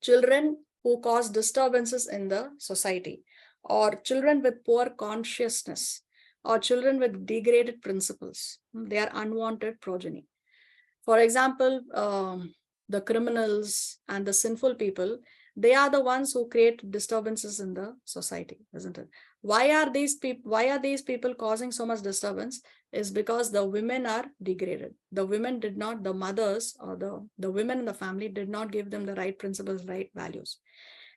children who cause disturbances in the society, or children with poor consciousness, or children with degraded principles. They are unwanted progeny. For example, the criminals and the sinful people, they are the ones who create disturbances in the society, isn't it? Why are these people causing so much disturbance? Is because the women are degraded. The women did not, the mothers or the women in the family did not give them the right principles, right values.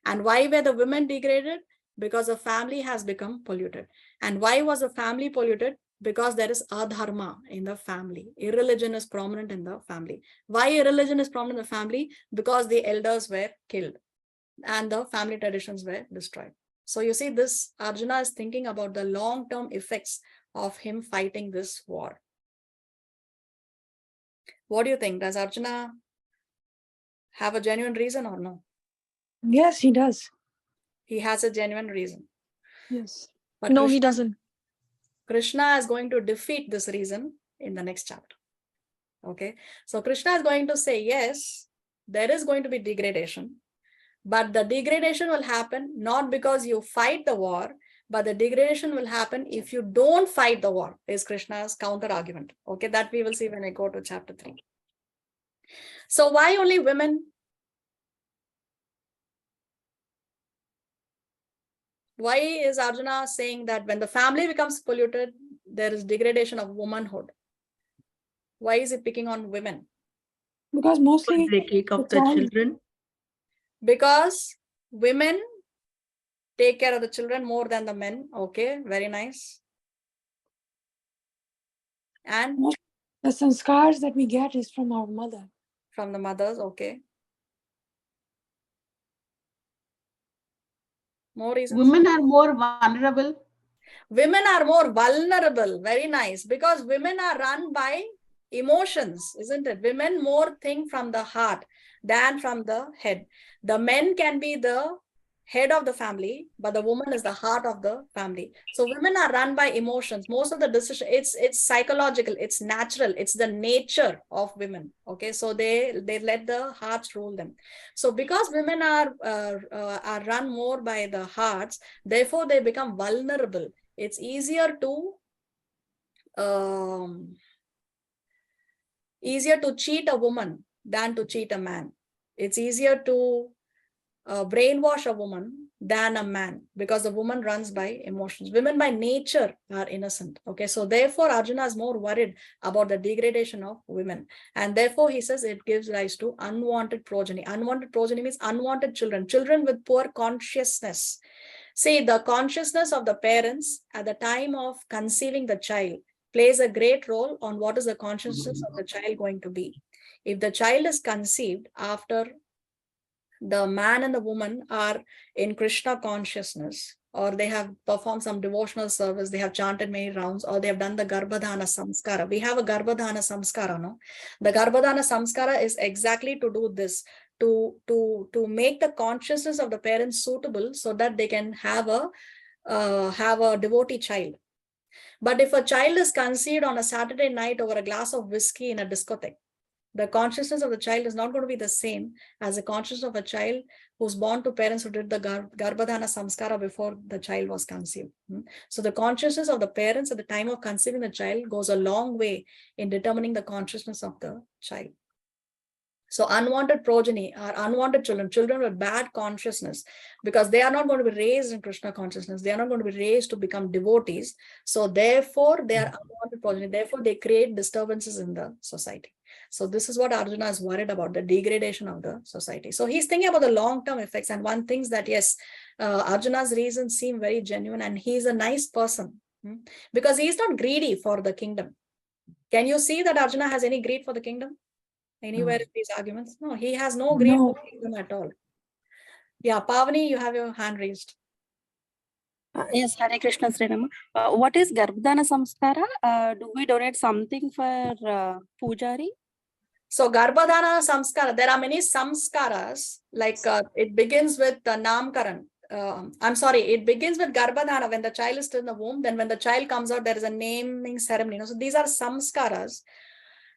And why were the women degraded? Because the family has become polluted. And why was the family polluted? Because there is adharma in the family. Irreligion is prominent in the family. Why irreligion is prominent in the family? Because the elders were killed and the family traditions were destroyed. So you see, this Arjuna is thinking about the long-term effects of him fighting this war. What do you think? Does Arjuna have a genuine reason or no? Yes, he does. He has a genuine reason. Yes. But No, he doesn't. Krishna is going to defeat this reason in the next chapter. Okay. So Krishna is going to say, yes, there is going to be degradation, but the degradation will happen not because you fight the war, but the degradation will happen if you don't fight the war, is Krishna's counter argument. Okay. That we will see when I go to chapter 3. So why only women? Why is Arjuna saying that when the family becomes polluted, there is degradation of womanhood? Why is he picking on women? Because mostly They take up the child- children. Because women take care of the children more than the men. Okay, very nice. And the sanskars that we get is from our mother. From the mothers, okay. More reasons? Women are more vulnerable. Women are more vulnerable. Very nice. Because women are run by emotions, isn't it? Women more think from the heart than from the head. The men can be the head of the family, but the woman is the heart of the family. So women are run by emotions. Most of the decision, it's psychological, it's natural, it's the nature of women. Okay, so they let the hearts rule them. So because women are run more by the hearts, therefore they become vulnerable. It's easier to cheat a woman than to cheat a man. It's easier to brainwash a woman than a man, because the woman runs by emotions. Women by nature are innocent. Okay, so therefore Arjuna is more worried about the degradation of women, and therefore he says it gives rise to unwanted progeny. Unwanted progeny means unwanted children, children with poor consciousness. See, the consciousness of the parents at the time of conceiving the child plays a great role on what is the consciousness of the child going to be. If the child is conceived after the man and the woman are in Krishna consciousness, or they have performed some devotional service, they have chanted many rounds, or they have done the Garbhadhana Samskara. We have a Garbhadhana Samskara, no? The Garbhadhana Samskara is exactly to do this, to make the consciousness of the parents suitable so that they can have a devotee child. But if a child is conceived on a Saturday night over a glass of whiskey in a discotheque, The consciousness of the child is not going to be the same as the consciousness of a child who's born to parents who did the Garbhadhana Samskara before the child was conceived. So the consciousness of the parents at the time of conceiving the child goes a long way in determining the consciousness of the child. So unwanted progeny are unwanted children with bad consciousness, because they are not going to be raised in Krishna consciousness. They are not going to be raised to become devotees. So therefore, they are unwanted progeny. Therefore, they create disturbances in the society. So this is what Arjuna is worried about, the degradation of the society. So he's thinking about the long-term effects. And one thinks that, yes, Arjuna's reasons seem very genuine, and he's a nice person because he's not greedy for the kingdom. Can you see that Arjuna has any greed for the kingdom? Anywhere in these arguments? No, he has no greed for the kingdom at all. Yeah, Pavani, you have your hand raised. Yes, Hare Krishna Srinama. What is Garbhadhana Samskara? Do we donate something for Pujari? So Garbhadhana Samskara, there are many samskaras, like it begins with Namkaran. I'm sorry, it begins with Garbhadhana when the child is still in the womb. Then when the child comes out, there is a naming ceremony. So these are samskaras.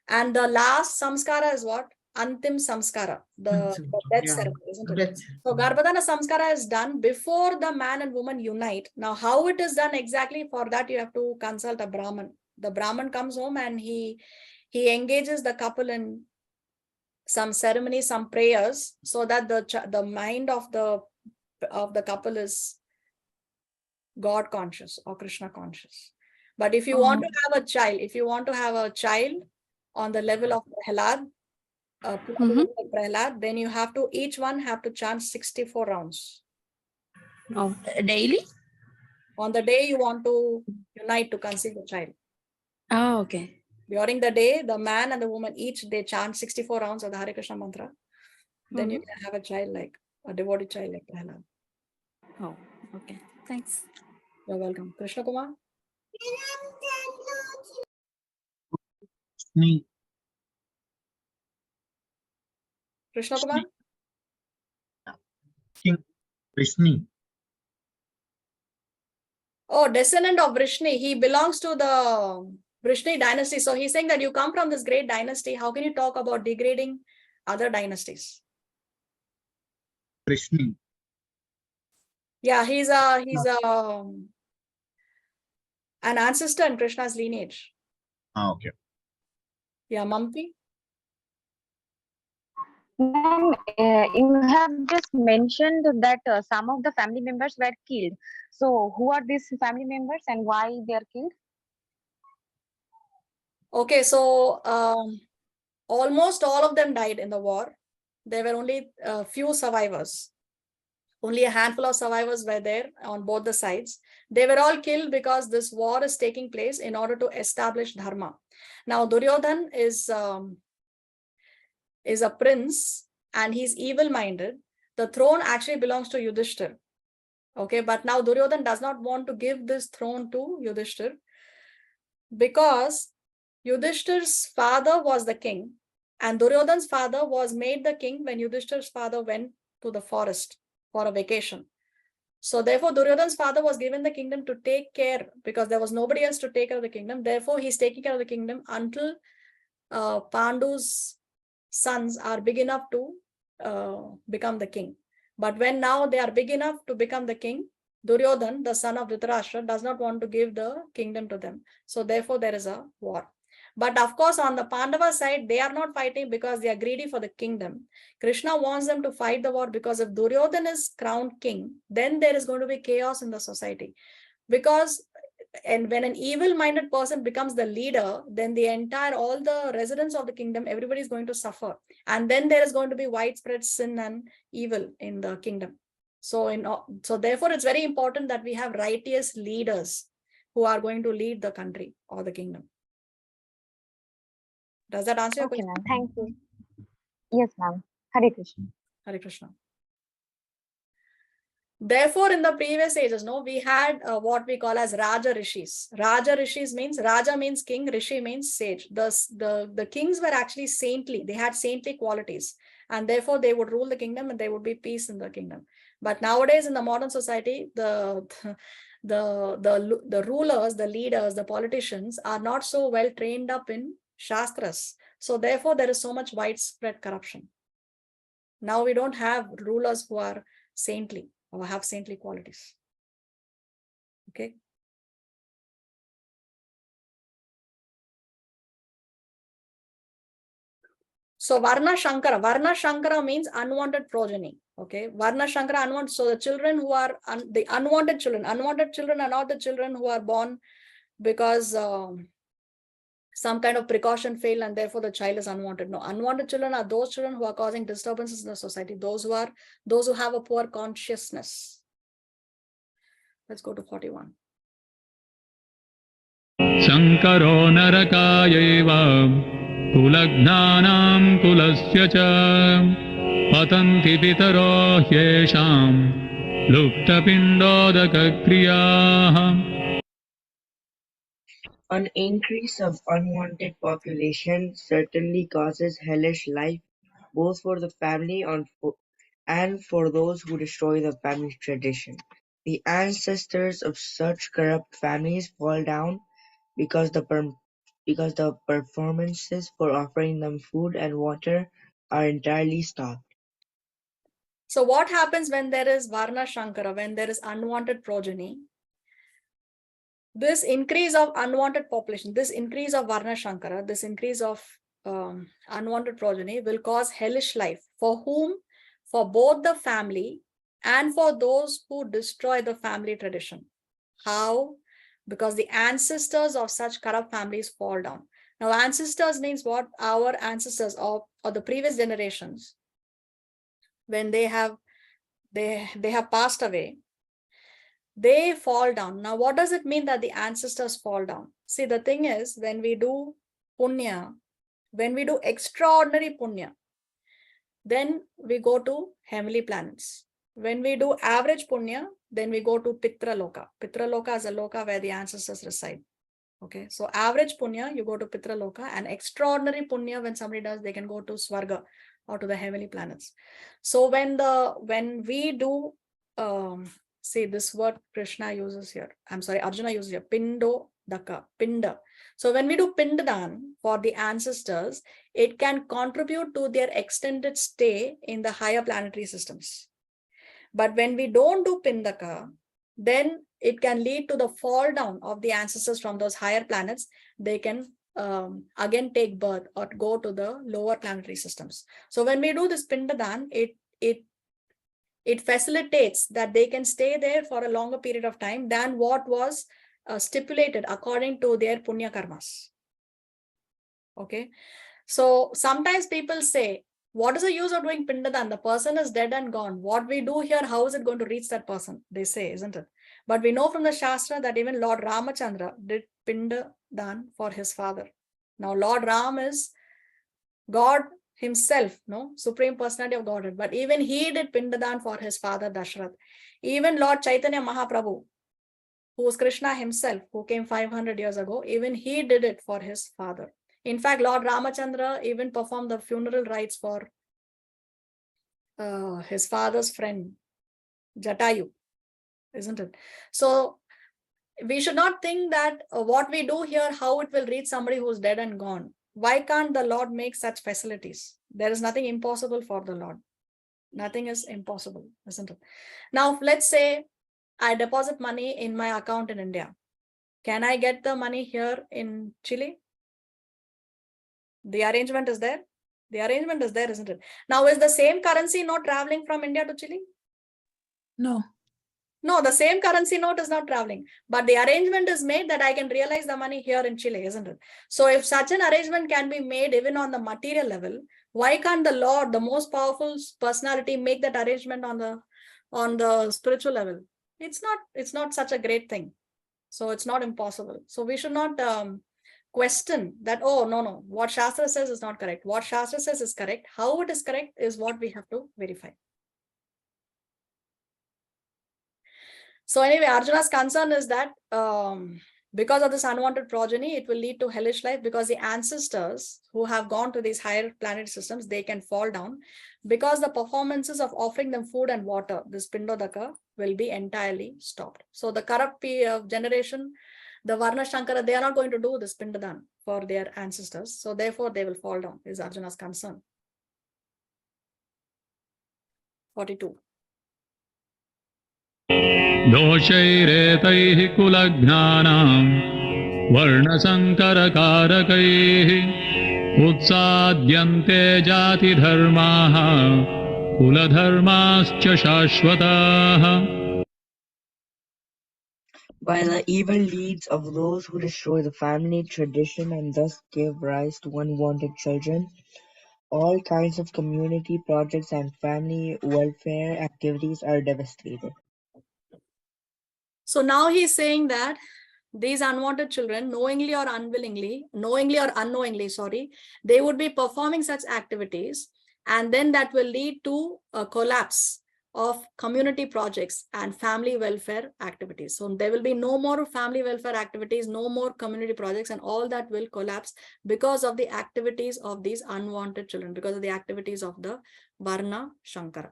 And the last samskara is what? Antim samskara, the death ceremony, isn't it? So Garbhadhana samskara is done before the man and woman unite. Now, how it is done exactly, for that you have to consult a Brahman. The Brahman comes home and he engages the couple in some ceremony, some prayers, so that the mind of the couple is God conscious or Krishna conscious. But if you want to have a child, on the level of Prahlad, then you have to, each one have to chant 64 rounds. Oh, daily? On the day you want to unite to conceive the child. Oh, okay. During the day, the man and the woman each, they chant 64 rounds of the Hare Krishna mantra. Then you can have a child like, a devoted child like Prahlad. Oh, okay. Thanks. You're welcome. Krishna Kumar? Krishna Kumar? King Vrishni. Oh, descendant of Vrishni. He belongs to the Vrishni dynasty. So he's saying that you come from this great dynasty. How can you talk about degrading other dynasties? Vrishni. Yeah, he's an ancestor in Krishna's lineage. Okay. Yeah, Mampi? Ma'am, you have just mentioned that some of the family members were killed. So who are these family members and why they are killed? Okay, so almost all of them died in the war. There were only a few survivors. Only a handful of survivors were there on both the sides. They were all killed because this war is taking place in order to establish dharma. Now, Duryodhan is a prince and he's evil-minded. The throne actually belongs to Yudhishthir. Okay, but now Duryodhan does not want to give this throne to Yudhishthir because Yudhishthir's father was the king and Duryodhan's father was made the king when Yudhishthir's father went to the forest for a vacation. So therefore, Duryodhan's father was given the kingdom to take care because there was nobody else to take care of the kingdom. Therefore, he's taking care of the kingdom until Pandu's sons are big enough to become the king. But when now they are big enough to become the king, Duryodhan, the son of Dhritarashtra, does not want to give the kingdom to them. So therefore, there is a war. But of course, on the Pandava side, they are not fighting because they are greedy for the kingdom. Krishna wants them to fight the war because if Duryodhan is crowned king, then there is going to be chaos in the society. Because when an evil-minded person becomes the leader, then all the residents of the kingdom, everybody is going to suffer. And then there is going to be widespread sin and evil in the kingdom. So therefore, it's very important that we have righteous leaders who are going to lead the country or the kingdom. Does that answer your question? Okay, ma'am. Thank you. Yes, ma'am. Hare Krishna. Hare Krishna. Therefore, in the previous ages, we had what we call as Raja Rishis. Raja Rishis means, Raja means king, Rishi means sage. The kings were actually saintly. They had saintly qualities. And therefore, they would rule the kingdom and there would be peace in the kingdom. But nowadays, in the modern society, the rulers, the leaders, the politicians are not so well trained up in Shastras. So therefore, there is so much widespread corruption. Now we don't have rulers who are saintly or have saintly qualities. Okay. So Varna Shankara means unwanted progeny. Okay, Varna Shankara unwanted. So the children who are the unwanted children are not the children who are born because some kind of precaution failed and therefore the child is unwanted. No, unwanted children are those children who are causing disturbances in the society. Those who have a poor consciousness. Let's go to 41. Sankaro narakayeva kulaghnanam kulasya cha patanti pitaro hyesham luptapindodaka kriyaha. An increase of unwanted population certainly causes hellish life both for the family and for those who destroy the family tradition. The ancestors of such corrupt families fall down because the performances for offering them food and water are entirely stopped. So what happens when there is Varna Shankara, when there is unwanted progeny? This increase of unwanted population, this increase of Varna Shankara, this increase of unwanted progeny will cause hellish life. For whom? For both the family and for those who destroy the family tradition. How? Because the ancestors of such corrupt families fall down. Now, ancestors means what? Our ancestors or the previous generations, when they have passed away, they fall down. Now, what does it mean that the ancestors fall down? See, the thing is, when we do punya, when we do extraordinary punya, then we go to heavenly planets. When we do average punya, then we go to Pitra Loka. Pitra Loka is a loka where the ancestors reside. Okay, so average punya, you go to Pitra Loka, and extraordinary punya, when somebody does, they can go to Swarga or to the heavenly planets. So when we do see this word Krishna uses here, Arjuna uses here, pindo daka, pinda. So when we do pindadan for the ancestors, it can contribute to their extended stay in the higher planetary systems. But when we don't do pindaka, then it can lead to the fall down of the ancestors from those higher planets. They can again take birth or go to the lower planetary systems. So when we do this pindadan, it facilitates that they can stay there for a longer period of time than what was stipulated according to their punya karmas. Okay, so sometimes people say, what is the use of doing pindadan? The person is dead and gone. What we do here, how is it going to reach that person? They say, isn't it? But we know from the Shastra that even Lord Ramachandra did pindadan for his father. Now, Lord Ram is God himself, no, Supreme Personality of Godhead. But even he did pindadan for his father Dashrath. Even Lord Chaitanya Mahaprabhu, who is Krishna himself, who came 500 years ago, even he did it for his father. In fact, Lord Ramachandra even performed the funeral rites for his father's friend, Jatayu, isn't it? So we should not think that what we do here, how it will reach somebody who's dead and gone. Why can't the Lord make such facilities? There is nothing impossible for the Lord. Nothing is impossible, isn't it? Now, let's say I deposit money in my account in India. Can I get the money here in Chile? The arrangement is there. The arrangement is there, isn't it? Now, is the same currency note traveling from India to Chile? No. No, the same currency note is not traveling, but the arrangement is made that I can realize the money here in Chile, isn't it? So if such an arrangement can be made even on the material level, why can't the Lord, the most powerful personality, make that arrangement on the spiritual level? It's not such a great thing. So it's not impossible. So we should not question that, oh, no, what Shastra says is not correct. What Shastra says is correct. How it is correct is what we have to verify. So anyway, Arjuna's concern is that because of this unwanted progeny, it will lead to hellish life, because the ancestors who have gone to these higher planet systems, they can fall down because the performances of offering them food and water, this Pindodaka, will be entirely stopped. So the corrupt generation, the Varna Shankara, they are not going to do this Pindadan for their ancestors. So therefore they will fall down, is Arjuna's concern. 42. दोषैरेतैः कुलघ्नानां वर्णसङ्करकारकैः उत्साद्यन्ते जातिधर्माः कुलधर्माश्च शाश्वताः. By the evil deeds of those who destroy the family tradition and thus give rise to unwanted children, all kinds of community projects and family welfare activities are devastated. So now he's saying that these unwanted children, knowingly or unknowingly, they would be performing such activities, and then that will lead to a collapse of community projects and family welfare activities. So there will be no more family welfare activities, no more community projects, and all that will collapse because of the activities of these unwanted children, because of the activities of the Varna Shankara.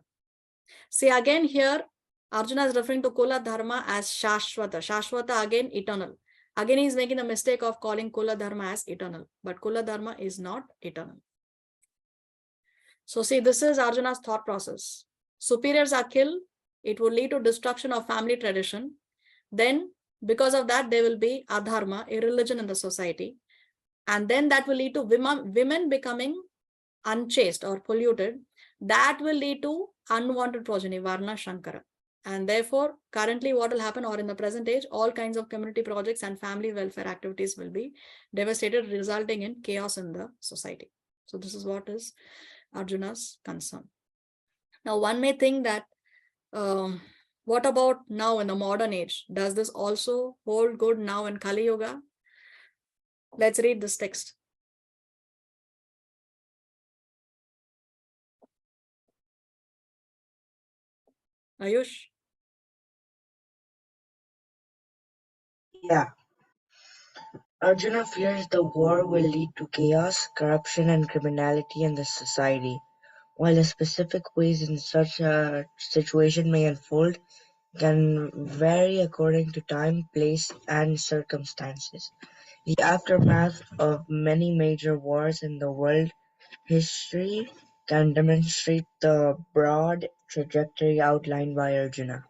See, again here, Arjuna is referring to Kula Dharma as Shashwata. Shashwata, again, eternal. Again, he is making the mistake of calling Kula Dharma as eternal. But Kula Dharma is not eternal. So see, this is Arjuna's thought process. Superiors are killed. It will lead to destruction of family tradition. Then, because of that, there will be adharma, irreligion in the society. And then that will lead to women becoming unchaste or polluted. That will lead to unwanted progeny, Varna Shankara. And therefore, currently what will happen, or in the present age, all kinds of community projects and family welfare activities will be devastated, resulting in chaos in the society. So this is what is Arjuna's concern. Now, one may think that, what about now in the modern age? Does this also hold good now in Kali Yuga? Let's read this text. Ayush? Yeah. Arjuna fears the war will lead to chaos, corruption, and criminality in the society. While the specific ways in such a situation may unfold can vary according to time, place, and circumstances. The aftermath of many major wars in the world history can demonstrate the broad trajectory outlined by Arjuna.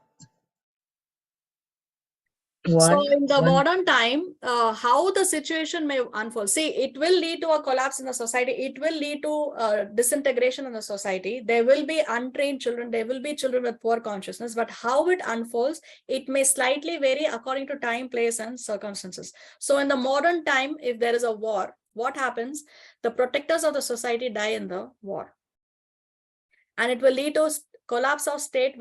So in the modern time, how the situation may unfold. See, it will lead to a collapse in the society. It will lead to disintegration in the society. There will be untrained children. There will be children with poor consciousness. But how it unfolds, it may slightly vary according to time, place, and circumstances. So in the modern time, if there is a war, what happens? The protectors of the society die in the war. And it will lead to collapse of state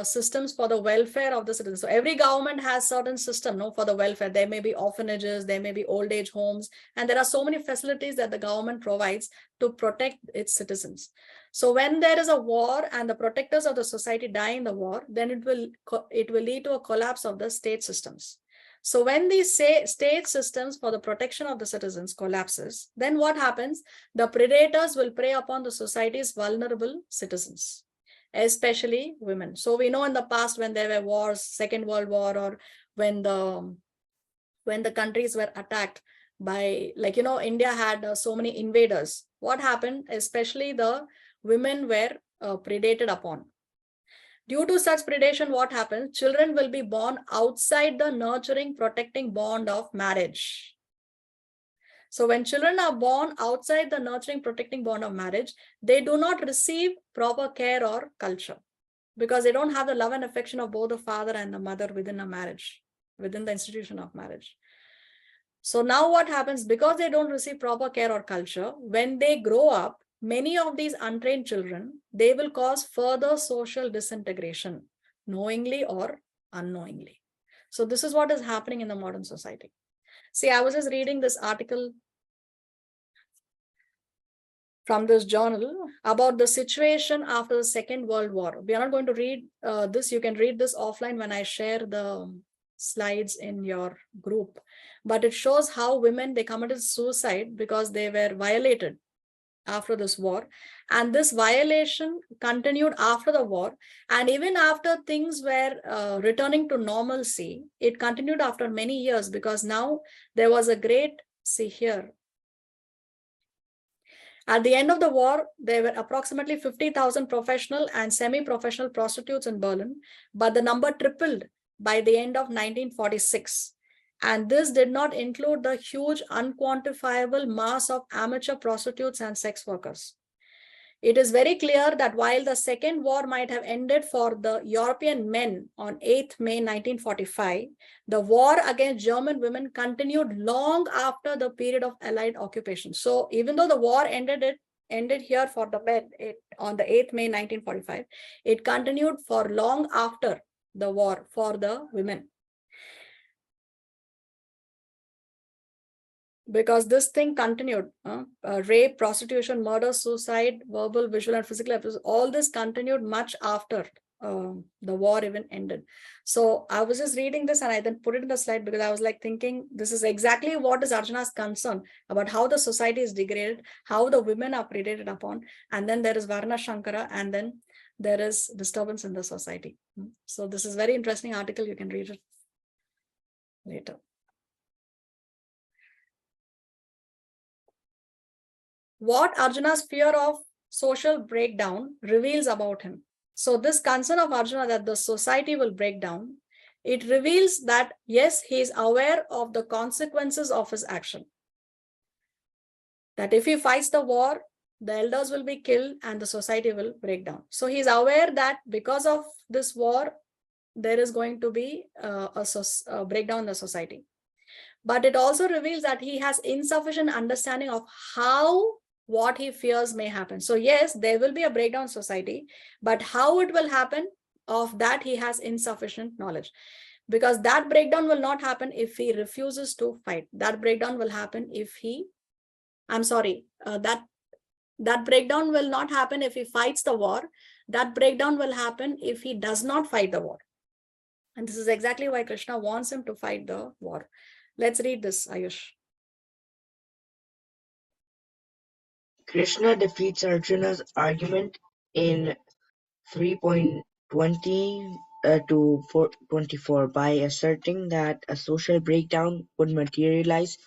systems for the welfare of the citizens. So every government has certain system for the welfare. There may be orphanages, there may be old age homes, and there are so many facilities that the government provides to protect its citizens. So when there is a war and the protectors of the society die in the war, then it will lead to a collapse of the state systems. So when these state systems for the protection of the citizens collapses, then what happens? The predators will prey upon the society's vulnerable citizens, especially women. So we know in the past when there were wars, Second World War, or when the countries were attacked by, India had so many invaders. What happened? Especially the women were predated upon. Due to such predation, what happens? Children will be born outside the nurturing, protecting bond of marriage. So when children are born outside the nurturing, protecting bond of marriage, they do not receive proper care or culture because they don't have the love and affection of both the father and the mother within a marriage, within the institution of marriage. So now what happens? Because they don't receive proper care or culture, when they grow up, many of these untrained children, they will cause further social disintegration, knowingly or unknowingly. So this is what is happening in the modern society. See, I was just reading this article from this journal about the situation after the Second World War. We are not going to read this. You can read this offline when I share the slides in your group. But it shows how women, they committed suicide because they were violated after this war. And this violation continued after the war. And even after things were returning to normalcy, it continued after many years, because now there was a great, see here, at the end of the war, there were approximately 50,000 professional and semi-professional prostitutes in Berlin, but the number tripled by the end of 1946. And this did not include the huge unquantifiable mass of amateur prostitutes and sex workers. It is very clear that while the Second War might have ended for the European men on 8th May 1945, the war against German women continued long after the period of Allied occupation. So even though the war ended here for the men on the 8th May 1945, it continued for long after the war for the women. Because this thing continued, rape, prostitution, murder, suicide, verbal, visual, and physical abuse, all this continued much after the war even ended. So I was just reading this and I then put it in the slide because I was like thinking, this is exactly what is Arjuna's concern about how the society is degraded, how the women are predated upon, and then there is Varna Shankara, and then there is disturbance in the society. So this is very interesting article. You can read it later. What Arjuna's fear of social breakdown reveals about him. So this concern of Arjuna that the society will break down, it reveals that yes, he is aware of the consequences of his action. That if he fights the war, the elders will be killed and the society will break down. So he is aware that because of this war, there is going to be a breakdown in the society. But it also reveals that he has insufficient understanding of how what he fears may happen. So yes, there will be a breakdown society, but how it will happen, of that he has insufficient knowledge. Because that breakdown will not happen if he refuses to fight. That breakdown will happen if he, that breakdown will not happen if he fights the war. That breakdown will happen if he does not fight the war. And this is exactly why Krishna wants him to fight the war. Let's read this, Ayush. Krishna defeats Arjuna's argument in 3.20 to 424 by asserting that a social breakdown would materialize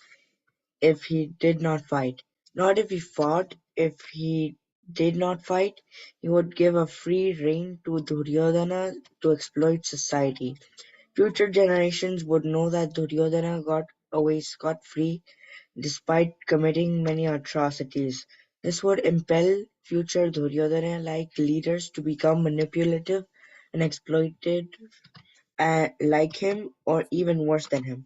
if he did not fight. Not if he fought. If he did not fight, he would give a free rein to Duryodhana to exploit society. Future generations would know that Duryodhana got away scot-free despite committing many atrocities. This would impel future Duryodhana-like leaders to become manipulative and exploited like him, or even worse than him.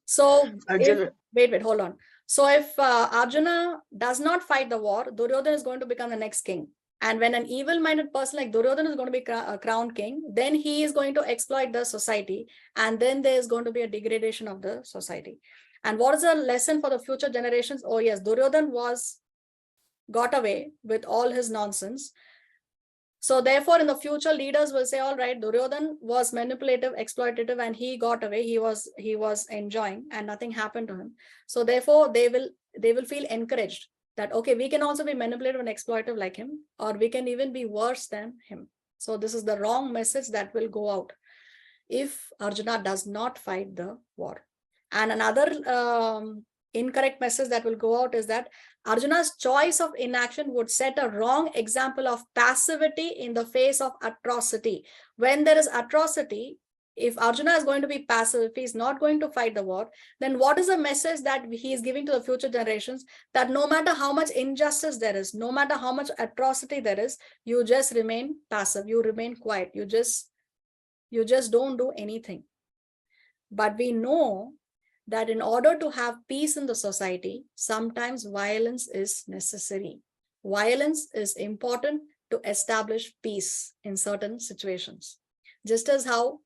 So, Arjuna, wait, hold on. So if Arjuna does not fight the war, Duryodhana is going to become the next king. And when an evil-minded person like Duryodhana is going to be crowned king, then he is going to exploit the society. And then there is going to be a degradation of the society. And what is the lesson for the future generations? Oh yes, Duryodhana got away with all his nonsense. So therefore, in the future, leaders will say, all right, Duryodhana was manipulative, exploitative, and he got away. He was enjoying and nothing happened to him. So therefore, they will feel encouraged that, okay, we can also be manipulative and exploitative like him, or we can even be worse than him. So this is the wrong message that will go out if Arjuna does not fight the war. And another incorrect message that will go out is that Arjuna's choice of inaction would set a wrong example of passivity in the face of atrocity. When there is atrocity, if Arjuna is going to be passive, if he's not going to fight the war, then what is the message that he is giving to the future generations? That no matter how much injustice there is, no matter how much atrocity there is, you just remain passive, you remain quiet, you just don't do anything. But we know that in order to have peace in the society, sometimes violence is necessary. Violence is important to establish peace in certain situations. Just as how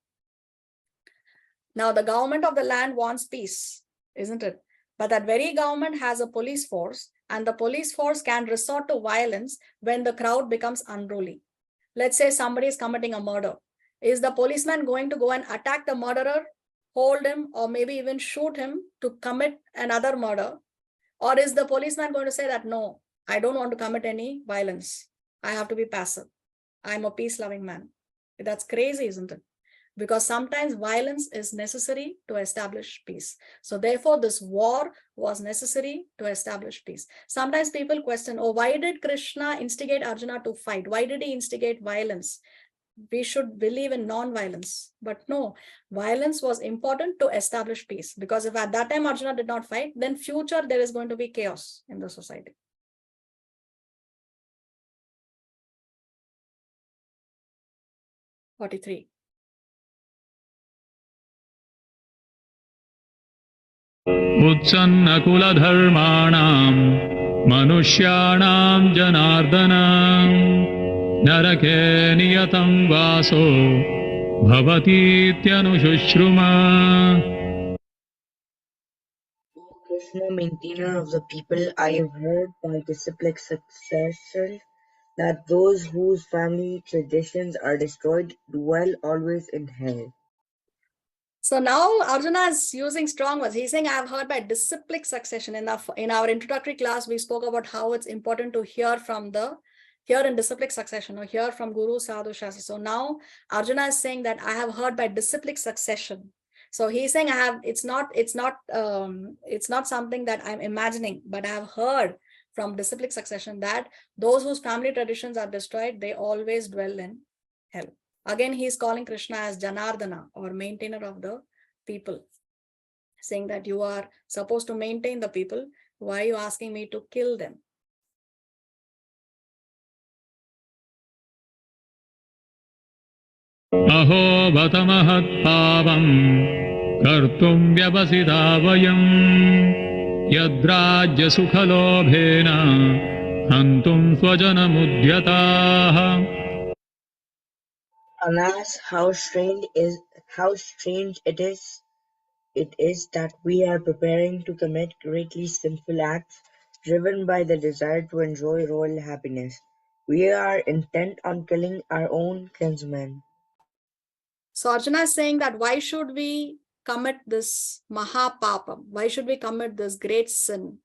now the government of the land wants peace, isn't it? But that very government has a police force, and the police force can resort to violence when the crowd becomes unruly. Let's say somebody is committing a murder. Is the policeman going to go and attack the murderer, hold him, or maybe even shoot him to commit another murder? Or is the policeman going to say that, no, I don't want to commit any violence. I have to be passive. I'm a peace-loving man. That's crazy, isn't it? Because sometimes violence is necessary to establish peace. So therefore, this war was necessary to establish peace. Sometimes people question, oh, why did Krishna instigate Arjuna to fight? Why did he instigate violence? We should believe in non-violence. But no, violence was important to establish peace. Because if at that time Arjuna did not fight, then future there is going to be chaos in the society. (43) उत्सन्नकुलधर्माणां मनुष्याणां जनार्दन नरके नियतं वासो भवतीत्यनुशुश्रुमा. O Krishna, maintainer of the people, I have heard by disciplic succession that those whose family traditions are destroyed dwell always in hell. So now Arjuna is using strong words. He's saying, I have heard by disciplic succession. In our introductory class, we spoke about how it's important to hear in disciplic succession, or hear from Guru, Sadhu, Shastri. So now Arjuna is saying that I have heard by disciplic succession. So he's saying it's not something that I'm imagining, but I have heard from disciplic succession that those whose family traditions are destroyed, they always dwell in hell. Again, he is calling Krishna as Janardana, or maintainer of the people, saying that you are supposed to maintain the people. Why are you asking me to kill them? अहो बत महत्पावं कर्तुं व्यवसिता वयं यद्राज्यसुखलोभेन हन्तुं स्वजनमुद्यताः. Alas, how strange it is that we are preparing to commit greatly sinful acts driven by the desire to enjoy royal happiness. We are intent on killing our own kinsmen. So Arjuna is saying that why should we commit this mahapapam? Why should we commit this great sin?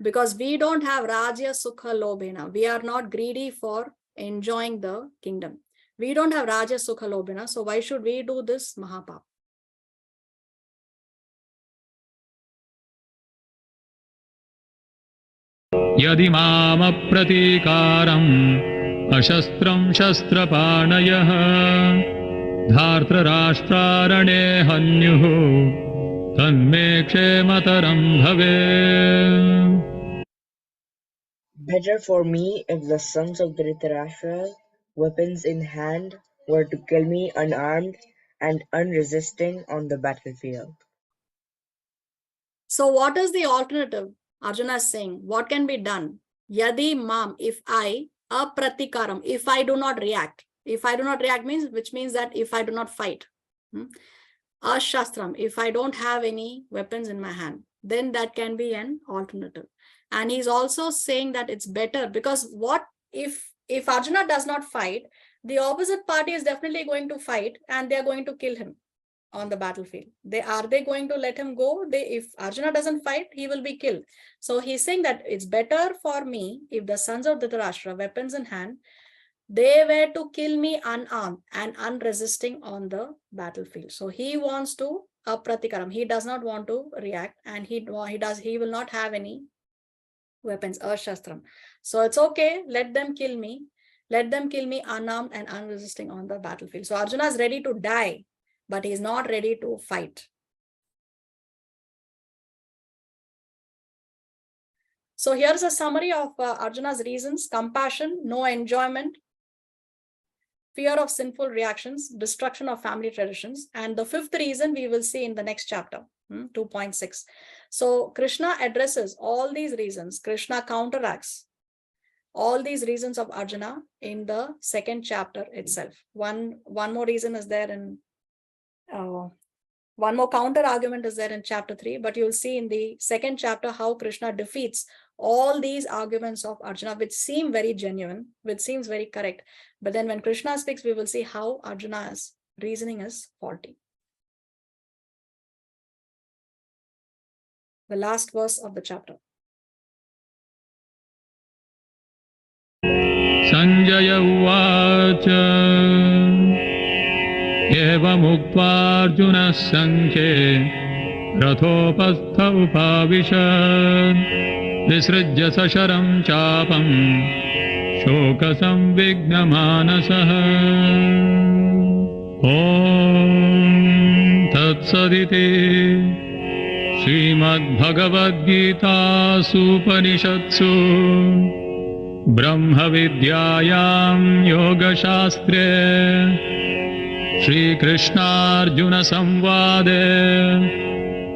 Because we don't have Rajya Sukha Lobhena. We are not greedy for enjoying the kingdom. We don't have Rajya Sukha Lobhena. So why should we do this mahapap? यदि मामप्रतीकारम् अशस्त्रं शस्त्रपाणयः धार्तराष्ट्रारणे हन्युः तन्मे क्षेमतरं भवेत्. Better for me if the sons of Dhritarashtra, weapons in hand, were to kill me unarmed and unresisting on the battlefield. So what is the alternative? Arjuna is saying, what can be done? Yadi mam, if I, apratikaram, if I do not react. If I do not react which means that if I do not fight. Ashastram, if I don't have any weapons in my hand, then that can be an alternative. And he's also saying that it's better, because what if Arjuna does not fight, the opposite party is definitely going to fight and they're going to kill him on the battlefield. Are they going to let him go? If Arjuna doesn't fight, he will be killed. So he's saying that it's better for me if the sons of Dhritarashtra, weapons in hand, they were to kill me unarmed and unresisting on the battlefield. So he wants to apratikaram. He does not want to react, and he will not have any weapons, ashastram. So it's okay, let them kill me. Let them kill me unarmed and unresisting on the battlefield. So Arjuna is ready to die, but he is not ready to fight. So here's a summary of Arjuna's reasons: compassion, no enjoyment, fear of sinful reactions, destruction of family traditions. And the fifth reason we will see in the next chapter, 2.6. So Krishna addresses all these reasons. Krishna counteracts all these reasons of Arjuna in the second chapter itself. One more reason is there in, one more counter argument is there in chapter 3, but you'll see in the second chapter how Krishna defeats all these arguments of Arjuna, which seem very genuine, which seems very correct. But then when Krishna speaks, we will see how Arjuna's reasoning is faulty. The last verse of the chapter. Sanjaya Uvacha Evamukva Arjuna Sankhe Rathopastha Upavishat Visrajya Sasharam Chapam Shokasam Vignamanasah Om Tatsaditi Srimad Bhagavad Gita Supanishatsu Brahma Vidyayam Yoga Shastre Shri Krishna Arjuna Samvade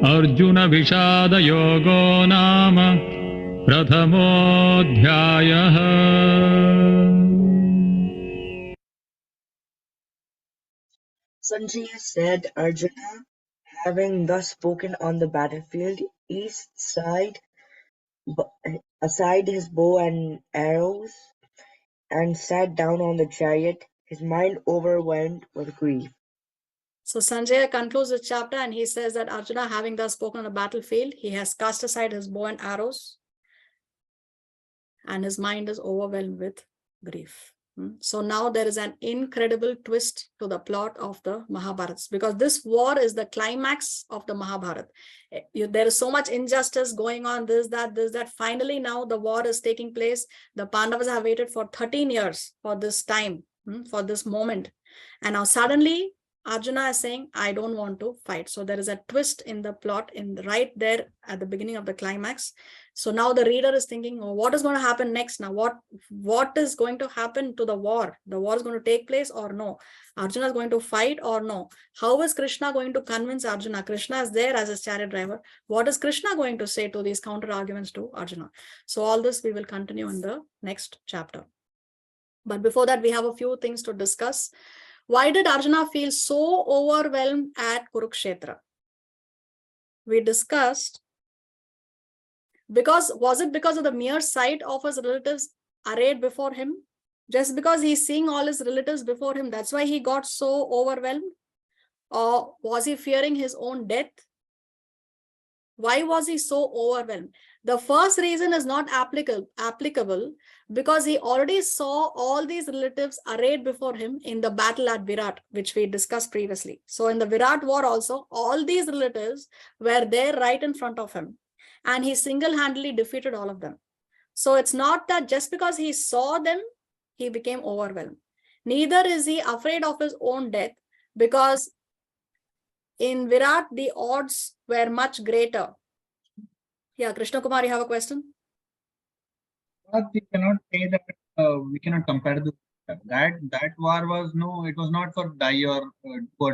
Arjuna Vishada Yogo Nama Prathamodhyayah. Sanjaya said, Arjuna, having thus spoken on the battlefield, east side aside his bow and arrows, and sat down on the chariot, his mind overwhelmed with grief. So Sanjaya concludes the chapter and he says that Arjuna, having thus spoken on the battlefield, he has cast aside his bow and arrows and his mind is overwhelmed with grief. So now there is an incredible twist to the plot of the Mahabharata, because this war is the climax of the Mahabharata. There is so much injustice going on, this, that. Finally, now the war is taking place. The Pandavas have waited for 13 years for this time, for this moment. And now suddenly Arjuna is saying, I don't want to fight. So there is a twist in the plot right there at the beginning of the climax. So now the reader is thinking, oh, what is going to happen next now? What is going to happen to the war? The war is going to take place or no? Arjuna is going to fight or no? How is Krishna going to convince Arjuna? Krishna is there as his chariot driver. What is Krishna going to say to these counter arguments to Arjuna? So all this we will continue in the next chapter. But before that, we have a few things to discuss. Why did Arjuna feel so overwhelmed at Kurukshetra? We discussed, was it because of the mere sight of his relatives arrayed before him? Just because he's seeing all his relatives before him, that's why he got so overwhelmed? Or was he fearing his own death? Why was he so overwhelmed? The first reason is not applicable because he already saw all these relatives arrayed before him in the battle at Virat, which we discussed previously. So in the Virat war also, all these relatives were there right in front of him, and he single-handedly defeated all of them. So it's not that just because he saw them, he became overwhelmed. Neither is he afraid of his own death, because in Virat, the odds were much greater. Yeah, Krishna Kumar, you have a question? But we cannot say that we cannot compare this. That war was it was not for die or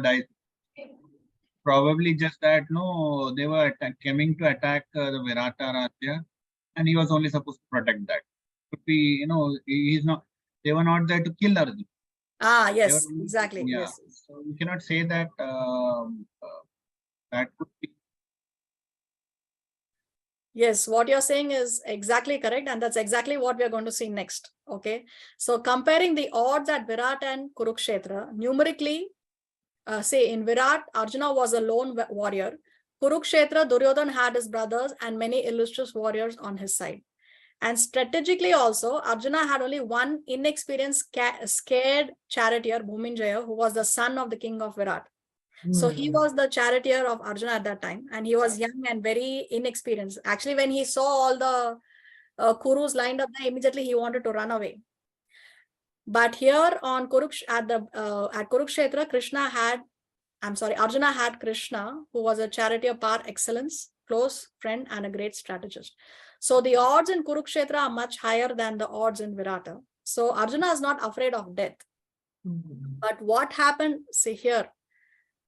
die. Probably just that they were coming to attack the Virata Rajya, and he was only supposed to protect that. Could be he's not. They were not there to kill Arjuna. Ah, yes, exactly. Yeah. Yes. So we cannot say that that could be. Yes, what you're saying is exactly correct, and that's exactly what we are going to see next. Okay, so comparing the odds at Virat and Kurukshetra, numerically, say in Virat, Arjuna was a lone warrior. Kurukshetra, Duryodhana had his brothers and many illustrious warriors on his side. And strategically also, Arjuna had only one inexperienced, scared charioteer, Bhuminjaya, who was the son of the king of Virat. So he was the charioteer of Arjuna at that time, and he was young and very inexperienced. Actually, when he saw all the Kurus lined up there, immediately he wanted to run away. But here on at Kurukshetra, Arjuna had Krishna, who was a charioteer par excellence, close friend, and a great strategist. So the odds in Kurukshetra are much higher than the odds in Virata. So Arjuna is not afraid of death. But what happened, see here,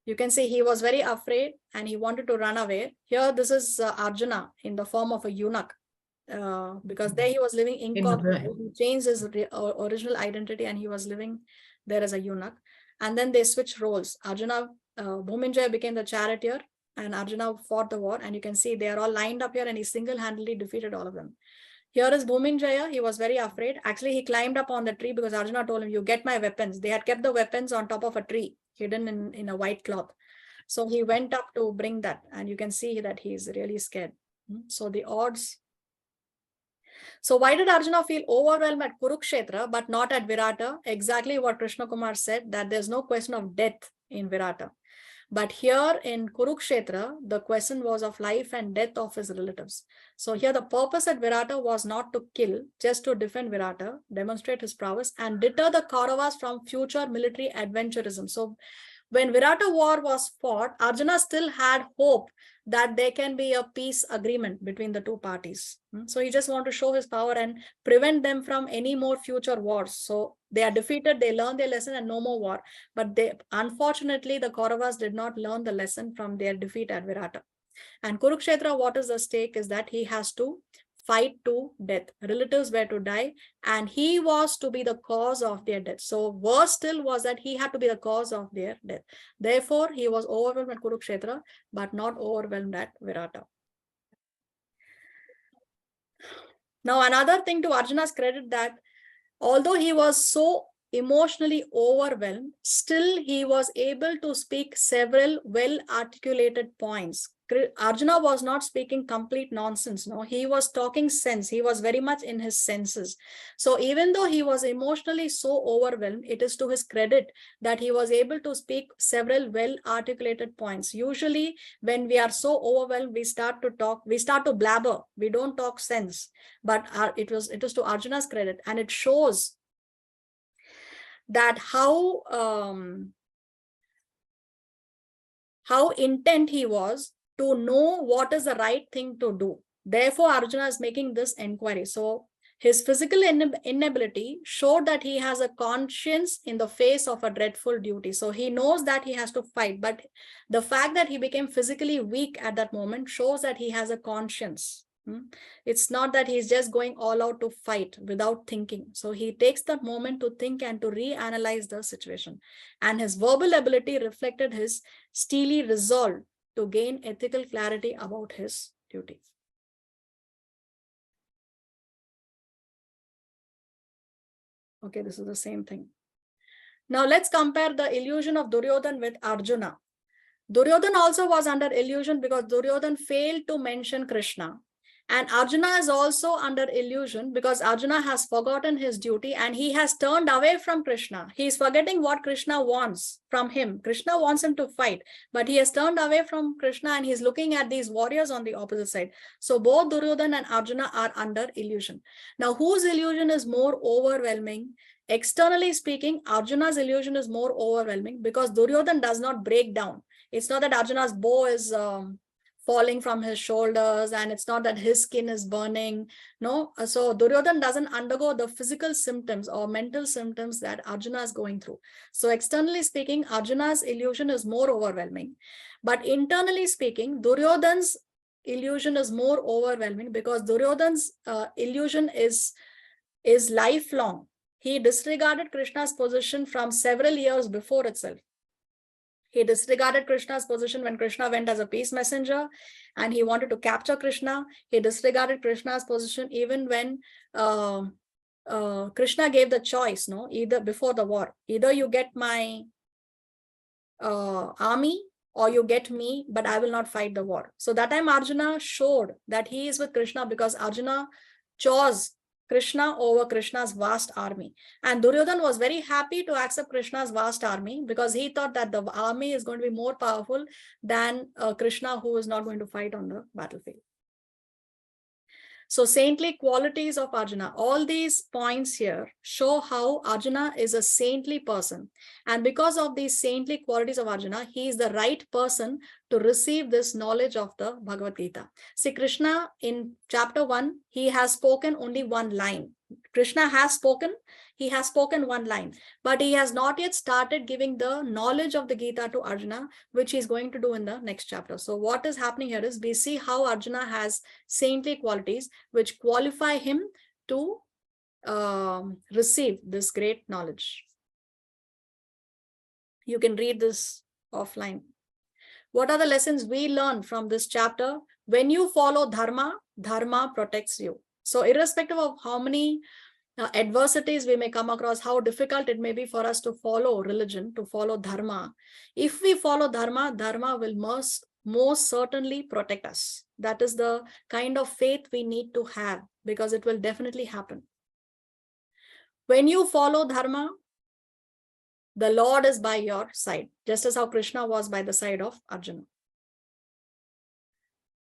you can see he was very afraid and he wanted to run away. Here, this is Arjuna in the form of a eunuch, because there he was living incorporeal. He changed his original identity and he was living there as a eunuch. And then they switched roles. Bhuminjaya became the charioteer and Arjuna fought the war. And you can see they are all lined up here and he single-handedly defeated all of them. Here is Bhuminjaya. He was very afraid. Actually, he climbed up on the tree because Arjuna told him, you get my weapons. They had kept the weapons on top of a tree, hidden in a white cloth. So he went up to bring that. And you can see that he is really scared. So the odds. So why did Arjuna feel overwhelmed at Kurukshetra but not at Virata? Exactly what Krishna Kumar said, that there's no question of death in Virata. But here in Kurukshetra, the question was of life and death of his relatives. So here the purpose at Virata was not to kill, just to defend Virata, demonstrate his prowess, and deter the Kauravas from future military adventurism. So when Virata war was fought, Arjuna still had hope that there can be a peace agreement between the two parties. So he just wanted to show his power and prevent them from any more future wars. So they are defeated, they learn their lesson and no more war. But unfortunately, the Kauravas did not learn the lesson from their defeat at Virata. And Kurukshetra, what is the stake is that he has to fight to death. Relatives were to die and he was to be the cause of their death. So worse still was that he had to be the cause of their death. Therefore, he was overwhelmed at Kurukshetra, but not overwhelmed at Virata. Now, another thing to Arjuna's credit, that although he was so emotionally overwhelmed, still he was able to speak several well-articulated points. Arjuna was not speaking complete nonsense. No, he was talking sense. He was very much in his senses. So even though he was emotionally so overwhelmed, it is to his credit that he was able to speak several well-articulated points. Usually when we are so overwhelmed, we start to talk, we start to blabber. We don't talk sense. But it was to Arjuna's credit, and it shows that how intent he was to know what is the right thing to do. Therefore, Arjuna is making this inquiry. So his physical inability showed that he has a conscience in the face of a dreadful duty. So he knows that he has to fight, but the fact that he became physically weak at that moment shows that he has a conscience. It's not that he's just going all out to fight without thinking. So he takes that moment to think and to reanalyze the situation. And his verbal ability reflected his steely resolve to gain ethical clarity about his duty. Okay, this is the same thing. Now let's compare the illusion of Duryodhan with Arjuna. Duryodhan also was under illusion because Duryodhan failed to mention Krishna. And Arjuna is also under illusion because Arjuna has forgotten his duty and he has turned away from Krishna. He is forgetting what Krishna wants from him. Krishna wants him to fight, but he has turned away from Krishna and he's looking at these warriors on the opposite side. So both Duryodhan and Arjuna are under illusion. Now, whose illusion is more overwhelming? Externally speaking, Arjuna's illusion is more overwhelming because Duryodhan does not break down. It's not that Arjuna's bow is falling from his shoulders, and it's not that his skin is burning. No, so Duryodhan doesn't undergo the physical symptoms or mental symptoms that Arjuna is going through. So externally speaking, Arjuna's illusion is more overwhelming. But internally speaking, Duryodhan's illusion is more overwhelming because Duryodhan's illusion is lifelong. He disregarded Krishna's position from several years before itself. He disregarded Krishna's position when Krishna went as a peace messenger and he wanted to capture Krishna. He disregarded Krishna's position even when Krishna gave the choice, no, either before the war, either you get my army or you get me, but I will not fight the war. So that time Arjuna showed that he is with Krishna because Arjuna chose Krishna over Krishna's vast army. And Duryodhan was very happy to accept Krishna's vast army because he thought that the army is going to be more powerful than Krishna, who is not going to fight on the battlefield. So saintly qualities of Arjuna, all these points here show how Arjuna is a saintly person. And because of these saintly qualities of Arjuna, he is the right person to receive this knowledge of the Bhagavad Gita. See, Krishna in chapter 1, he has spoken only one line. Krishna has spoken, he has spoken one line, but he has not yet started giving the knowledge of the Gita to Arjuna, which he's going to do in the next chapter. So what is happening here is we see how Arjuna has saintly qualities which qualify him to receive this great knowledge. You can read this offline. What are the lessons we learn from this chapter? When you follow dharma, dharma protects you. So irrespective of how many adversities we may come across, how difficult it may be for us to follow religion, to follow dharma, if we follow dharma, dharma will most certainly protect us. That is the kind of faith we need to have, because it will definitely happen. When you follow dharma, the Lord is by your side, just as how Krishna was by the side of Arjuna.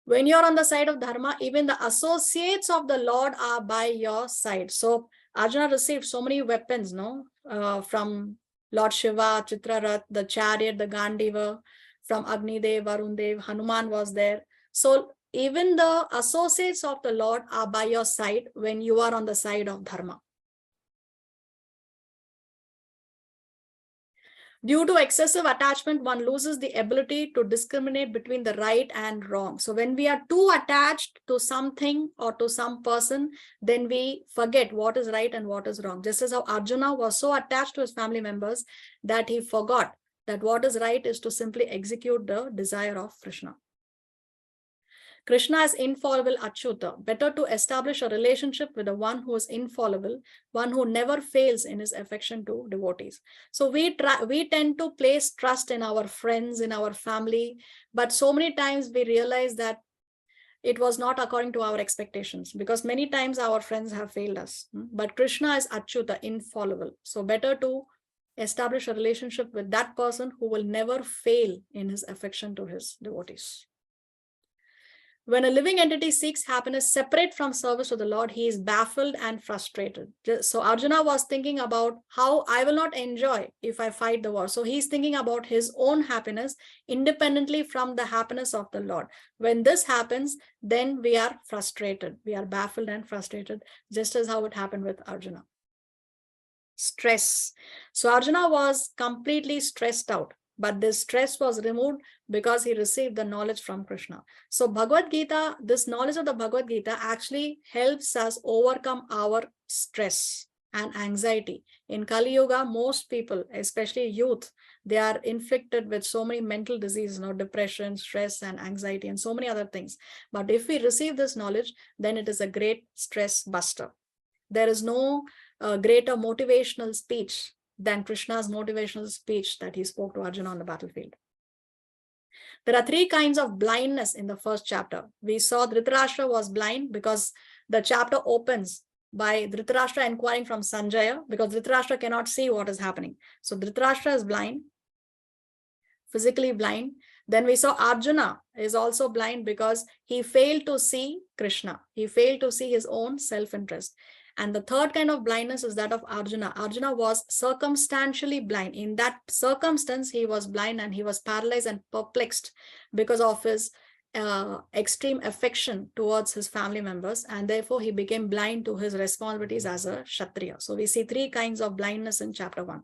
When you're on the side of dharma, even the associates of the Lord are by your side. So Arjuna received so many weapons, from Lord Shiva, Chitrarath, the chariot, the Gandiva, from Agnidev, Varundev, Hanuman was there. So even the associates of the Lord are by your side when you are on the side of dharma. Due to excessive attachment, one loses the ability to discriminate between the right and wrong. So when we are too attached to something or to some person, then we forget what is right and what is wrong. Just as how Arjuna was so attached to his family members that he forgot that what is right is to simply execute the desire of Krishna. Krishna is infallible Achyuta. Better to establish a relationship with the one who is infallible, one who never fails in his affection to devotees. So we tend to place trust in our friends, in our family, but so many times we realize that it was not according to our expectations, because many times our friends have failed us. But Krishna is Achyuta, infallible. So better to establish a relationship with that person who will never fail in his affection to his devotees. When a living entity seeks happiness separate from service to the Lord, he is baffled and frustrated. So Arjuna was thinking about how I will not enjoy if I fight the war. So he's thinking about his own happiness independently from the happiness of the Lord. When this happens, then we are frustrated. We are baffled and frustrated, just as how it happened with Arjuna. Stress. So Arjuna was completely stressed out. But this stress was removed because he received the knowledge from Krishna. So Bhagavad Gita, this knowledge of the Bhagavad Gita actually helps us overcome our stress and anxiety. In Kali Yuga, most people, especially youth, they are inflicted with so many mental diseases, depression, stress, and anxiety, and so many other things. But if we receive this knowledge, then it is a great stress buster. There is no greater motivational speech than Krishna's motivational speech that he spoke to Arjuna on the battlefield. There are three kinds of blindness in the first chapter. We saw Dhritarashtra was blind because the chapter opens by Dhritarashtra inquiring from Sanjaya, because Dhritarashtra cannot see what is happening. So Dhritarashtra is blind, physically blind. Then we saw Arjuna is also blind because he failed to see Krishna. He failed to see his own self-interest. And the third kind of blindness is that of Arjuna. Arjuna was circumstantially blind. In that circumstance, he was blind and he was paralyzed and perplexed because of his extreme affection towards his family members. And therefore, he became blind to his responsibilities as a Kshatriya. So we see three kinds of blindness in chapter 1.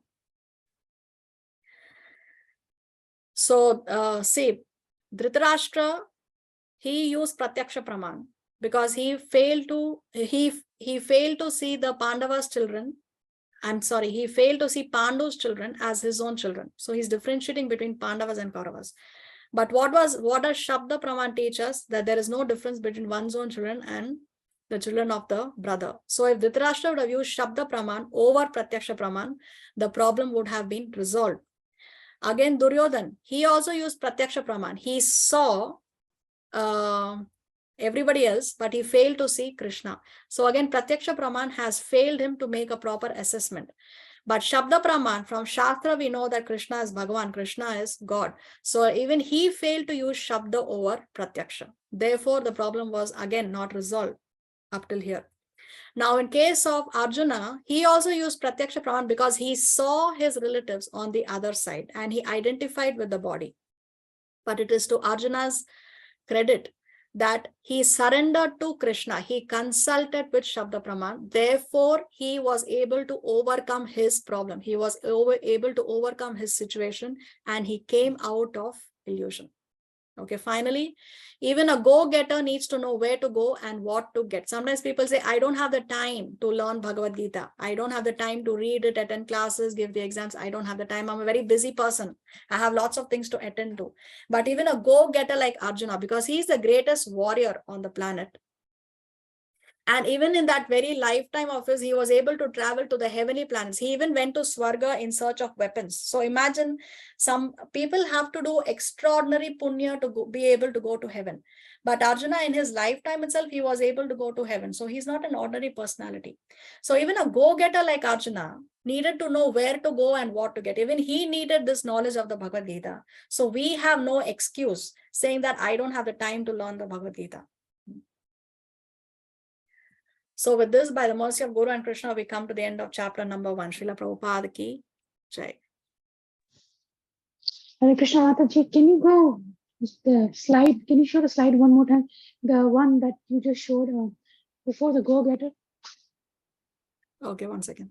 So see, Dhritarashtra, he used Pratyaksha Praman because he failed to see the Pandavas' children. He failed to see Pandu's children as his own children. So he's differentiating between Pandavas and Kauravas. But what does Shabda Praman teach us? That there is no difference between one's own children and the children of the brother. So if Dhritarashtra would have used Shabda Praman over Pratyaksha Praman, the problem would have been resolved. Again, Duryodhan, he also used Pratyaksha Praman. He saw everybody else, but he failed to see Krishna. So again, Pratyaksha Praman has failed him to make a proper assessment. But Shabda Praman, from Shastra, we know that Krishna is Bhagavan, Krishna is God. So even he failed to use Shabda over Pratyaksha. Therefore, the problem was again not resolved up till here. Now, in case of Arjuna, he also used Pratyaksha Praman because he saw his relatives on the other side and he identified with the body. But it is to Arjuna's credit that he surrendered to Krishna. He consulted with Shabda Praman. Therefore, he was able to overcome his problem. He was able to overcome his situation and he came out of illusion. Okay, finally, even a go-getter needs to know where to go and what to get. Sometimes people say, I don't have the time to learn Bhagavad Gita. I don't have the time to read it, attend classes, give the exams. I don't have the time. I'm a very busy person. I have lots of things to attend to. But even a go-getter like Arjuna, because he's the greatest warrior on the planet, and even in that very lifetime of his, he was able to travel to the heavenly planets. He even went to Swarga in search of weapons. So imagine, some people have to do extraordinary punya to be able to go to heaven. But Arjuna, in his lifetime itself, he was able to go to heaven. So he's not an ordinary personality. So even a go-getter like Arjuna needed to know where to go and what to get. Even he needed this knowledge of the Bhagavad Gita. So we have no excuse saying that I don't have the time to learn the Bhagavad Gita. So with this, by the mercy of Guru and Krishna, we come to the end of chapter number 1. Srila Prabhupada ki Jai. Hare Krishna, Mataji, can you go the slide? Can you show the slide one more time? The one that you just showed before the go-getter. Okay, 1 second.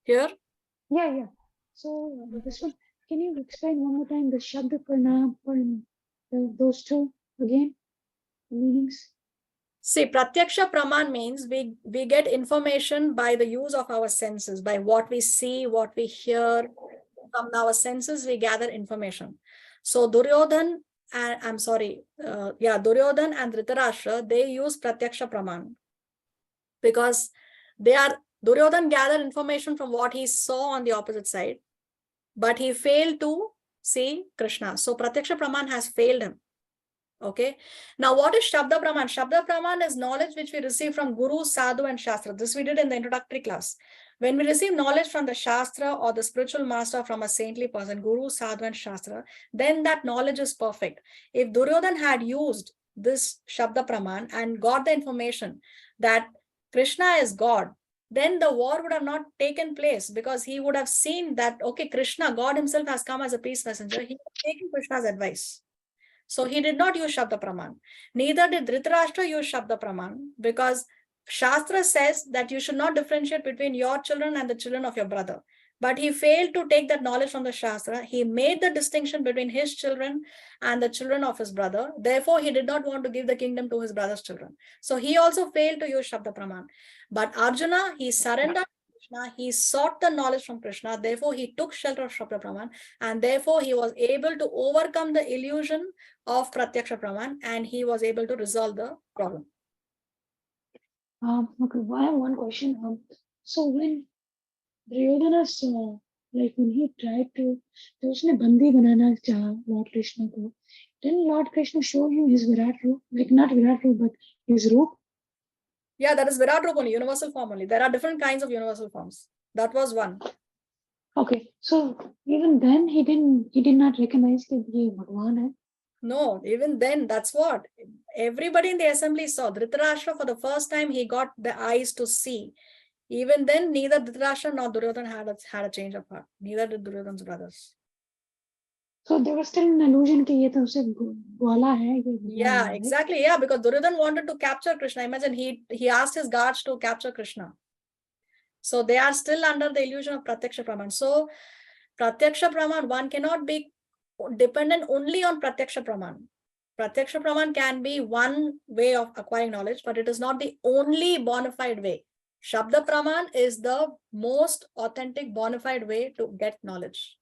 Here? Yeah. So this one, can you explain one more time the Shabda Pranam, those two again, the meanings? See, Pratyaksha Praman means we get information by the use of our senses, by what we see, what we hear. From our senses, we gather information. So Duryodhan and Duryodhan and Dhritarashtra, they use Pratyaksha Praman because Duryodhan gathered information from what he saw on the opposite side, but he failed to see Krishna. So Pratyaksha Praman has failed him. Okay. Now, what is Shabda Praman? Shabda Praman is knowledge which we receive from Guru, Sadhu, and Shastra. This we did in the introductory class. When we receive knowledge from the Shastra or the spiritual master from a saintly person, Guru, Sadhu, and Shastra, then that knowledge is perfect. If Duryodhan had used this Shabda Praman and got the information that Krishna is God, then the war would have not taken place because he would have seen that, okay, Krishna, God himself has come as a peace messenger. He was taking Krishna's advice. So he did not use Shabda Praman. Neither did Dhritarashtra use Shabda Praman because Shastra says that you should not differentiate between your children and the children of your brother. But he failed to take that knowledge from the Shastra. He made the distinction between his children and the children of his brother. Therefore, he did not want to give the kingdom to his brother's children. So he also failed to use Shabda Praman. But Arjuna, he surrendered to Krishna. He sought the knowledge from Krishna. Therefore, he took shelter of Shabda Praman. And therefore, he was able to overcome the illusion of Pratyaksha Praman and he was able to resolve the problem. Okay, I have one question. So when Duryodhana saw, like when he tried to, तो उसने बंदी बनाना चाहा Lord Krishna को, didn't Lord Krishna show him his Virat Roop? Like not Virat Roop, but his Roop? Yeah, that is Virat Roop only, universal form only. There are different kinds of universal forms. That was one. Okay, so even then he did not recognize that he Bhagwan hai. No, even then, that's what. Everybody in the assembly saw. Dhritarashtra, for the first time, he got the eyes to see. Even then, neither Dhritarashtra nor Duryodhan had a change of heart. Neither did Duryodhan's brothers. So there was still an illusion कि ये तो उसे ग्वाला है, ये भगवान Yeah, है, right? exactly. Yeah, because Duryodhan wanted to capture Krishna. Imagine he asked his guards to capture Krishna. So they are still under the illusion of Pratyaksha Praman. So Pratyaksha Praman, one cannot be dependent only on Pratyaksha Praman. Pratyaksha Praman can be one way of acquiring knowledge, but it is not the only bona fide way. Shabda Praman is the most authentic bona fide way to get knowledge.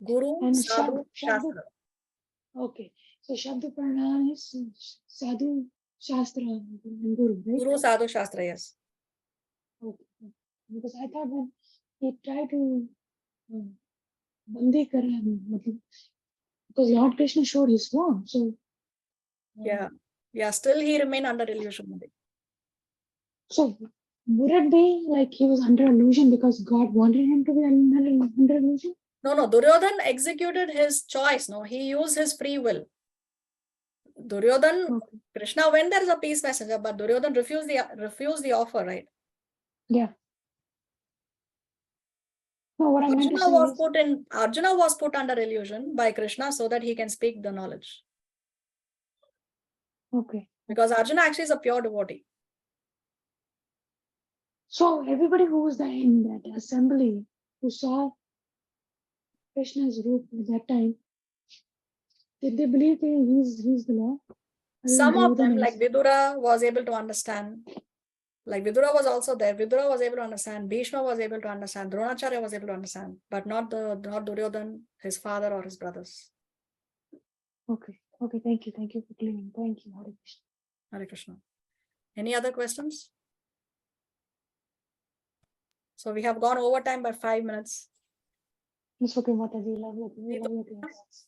Guru, And Sadhu, Shastra. Okay, so Shabda Pranam is Sadhu, Shastra, and Guru, right? Guru, Sadhu, Shastra, yes. Okay. Because I thought when he tried to bandi kar raha hai, matlab, because Lord Krishna showed his form, so Yeah, still he remained under illusion. so would it be like he was under illusion because God wanted him to be under illusion? No, Duryodhan executed his choice. No, he used his free will. Duryodhan, Okay. Krishna went there as a peace messenger, but Duryodhan refused the offer, right? Yeah. No, what I meant to say is Arjuna was put under illusion by Krishna so that he can speak the knowledge. okay. Because Arjuna actually is a pure devotee. So everybody who was there in that assembly who saw Krishna's roop at that time, did they believe that he's the Lord? Some of them, like Vidura, was able to understand. Like Vidura was also there. Vidura was able to understand. Bhishma was able to understand. Dronacharya was able to understand, but not Duryodhan, his father or his brothers. Okay. Thank you for clearing. Thank you, Hare Krishna. Hare Krishna. Any other questions? So we have gone over time by 5 minutes. It's okay, Mataji. Love your classes.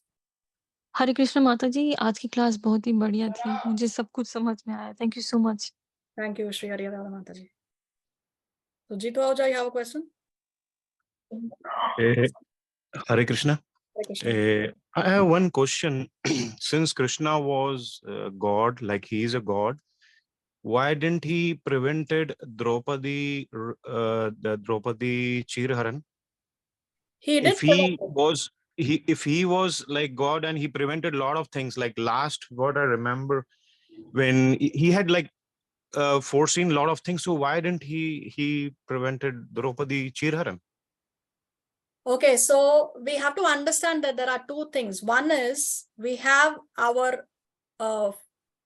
हरे कृष्ण माता जी, आज की class बहुत ही बढ़िया थी, मुझे सब कुछ समझ में आया। Thank you so much. Thank you, Shri Hari Radha Mataji. So, Jitu Ahuja, you have a question? Hare Krishna. Hare Krishna. I have one question. Since Krishna was God, like he is a God, why didn't he prevented Draupadi, the Draupadi Chirharan? He did If he prevent it. was if he was like God and he prevented a lot of things, like last what I remember when he had like foreseen a lot of things, so why didn't he prevented Draupadi Chirharan? Okay, so we have to understand that there are two things. One is we have our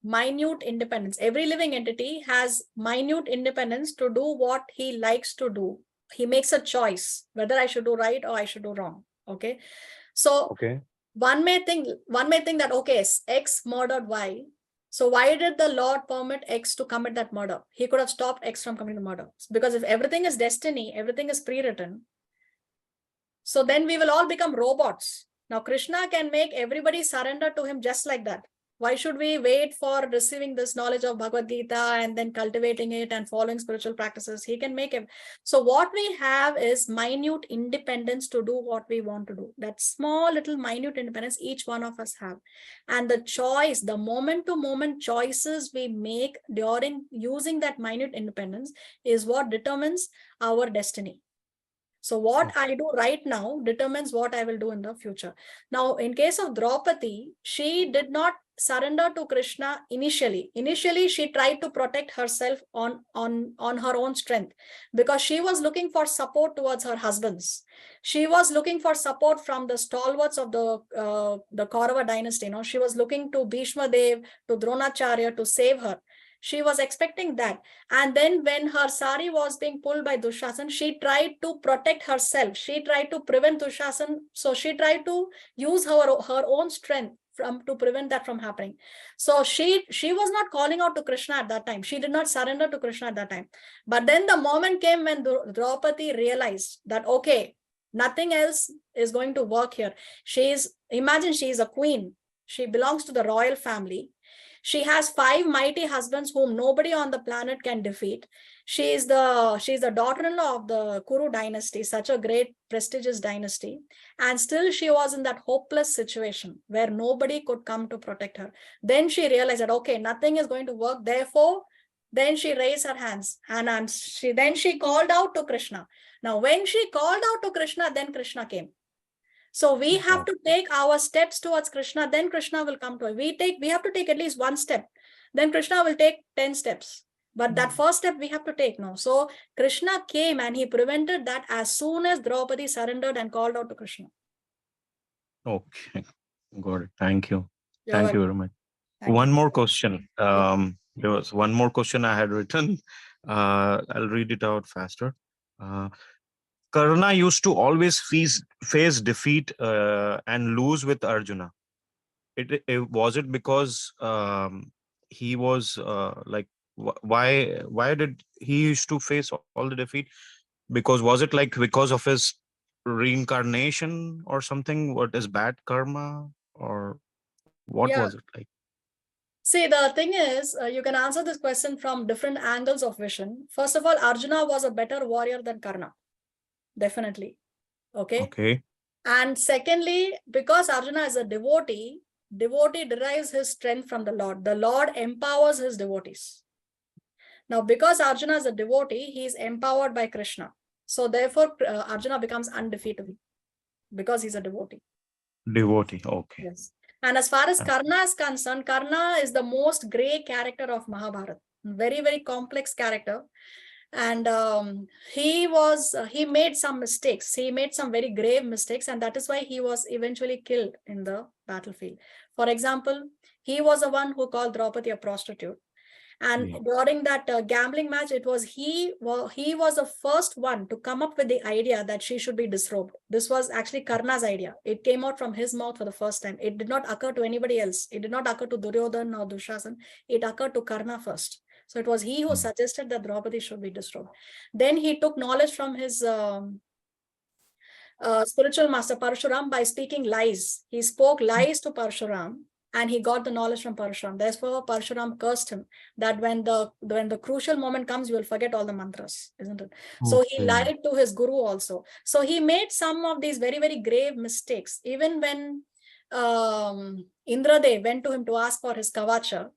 minute independence. Every living entity has minute independence to do what he likes to do. He makes a choice whether I should do right or I should do wrong. Okay, so Okay. one may think that okay, X murdered Y. So why did the Lord permit X to commit that murder? He could have stopped X from committing the murder. Because if everything is destiny, everything is pre-written, so then we will all become robots. Now, Krishna can make everybody surrender to him just like that. Why should we wait for receiving this knowledge of Bhagavad Gita and then cultivating it and following spiritual practices? He can make it. So what we have is minute independence to do what we want to do. That small little minute independence each one of us have. And the choice, the moment-to-moment choices we make during using that minute independence is what determines our destiny. So what I do right now determines what I will do in the future. Now, in case of Draupadi, she did not surrender to Krishna initially. Initially, she tried to protect herself on her own strength because she was looking for support towards her husbands. She was looking for support from the stalwarts of the Kaurava dynasty. She was looking to Bhishma Dev, to Dronacharya to save her. She was expecting that. And then when her sari was being pulled by Dushasan, she tried to protect herself. She tried to prevent Dushasan. So she tried to use her own strength to prevent that from happening. So she was not calling out to Krishna at that time. She did not surrender to Krishna at that time. But then the moment came when Draupadi realized that, okay, nothing else is going to work here. Imagine she is a queen. She belongs to the royal family. She has 5 mighty husbands whom nobody on the planet can defeat. She is the daughter-in-law of the Kuru dynasty, such a great prestigious dynasty. And still she was in that hopeless situation where nobody could come to protect her. Then she realized that, okay, nothing is going to work. Therefore, then she raised her hands and she called out to Krishna. Now, when she called out to Krishna, then Krishna came. So we have to take our steps towards Krishna, then Krishna will come to us. We have to take at least one step. Then Krishna will take 10 steps. But that first step we have to take now. So Krishna came and he prevented that as soon as Draupadi surrendered and called out to Krishna. Okay, got it. Thank you. You're Thank you welcome. very much. Thank One you. more question. There was one more question I had written. I'll read it out faster. Karna used to always face defeat and lose with Arjuna. Was it because he was like why did he used to face all the defeat? Because was it like because of his reincarnation or something? What is bad karma or what Yeah. was it like? See, the thing is, you can answer this question from different angles of vision. First of all, Arjuna was a better warrior than Karna. Definitely. Okay. And secondly, because Arjuna is a devotee derives his strength from the Lord. The Lord empowers his devotees. Now, because Arjuna is a devotee, he is empowered by Krishna. So therefore, Arjuna becomes undefeatable because he's a devotee. Devotee, okay. Yes. And as far as Karna is concerned, Karna is the most gray character of Mahabharata. Very, very complex character. And he made some mistakes. He made some very grave mistakes. And that is why he was eventually killed in the battlefield. For example, he was the one who called Draupadi a prostitute. And during that gambling match, it was he was the first one to come up with the idea that she should be disrobed. This was actually Karna's idea. It came out from his mouth for the first time. It did not occur to anybody else. It did not occur to Duryodhana or Dushasan. It occurred to Karna first. So it was he who suggested that Draupadi should be disrobed. Then he took knowledge from his spiritual master Parshuram by speaking lies. He spoke lies to Parshuram and he got the knowledge from Parshuram. Therefore, Parshuram cursed him that when the crucial moment comes, you will forget all the mantras, isn't it? So he lied to his guru also. So he made some of these very, very grave mistakes. Even when Indradev went to him to ask for his kavacha,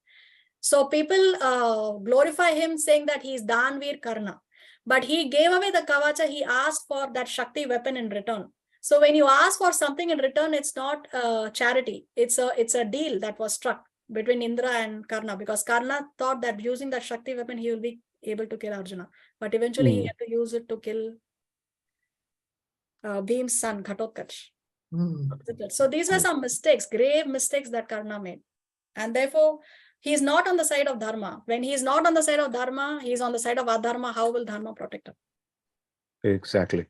so people glorify him saying that he is Danveer Karna. But he gave away the kavacha, he asked for that Shakti weapon in return. So when you ask for something in return, it's not charity. It's a deal that was struck between Indra and Karna, because Karna thought that using that Shakti weapon, he will be able to kill Arjuna. But eventually he had to use it to kill Bhim's son, Ghatotkacha. So these were some mistakes, grave mistakes that Karna made. And therefore, he is not on the side of dharma. When he is not on the side of dharma, he is on the side of adharma. How will dharma protect him? Exactly.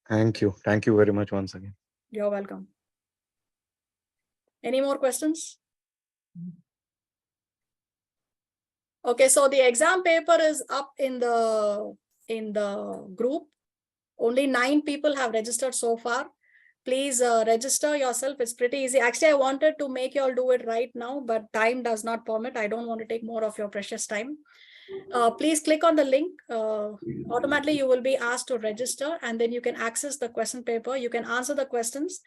Thank you. Thank you very much once again. You're welcome. Any more questions? Okay, so the exam paper is up in the group. Only 9 people have registered so far. Please register yourself. It's pretty easy. Actually, I wanted to make you all do it right now, but time does not permit. I don't want to take more of your precious time. Please click on the link. Automatically, you will be asked to register, and then you can access the question paper. You can answer the questions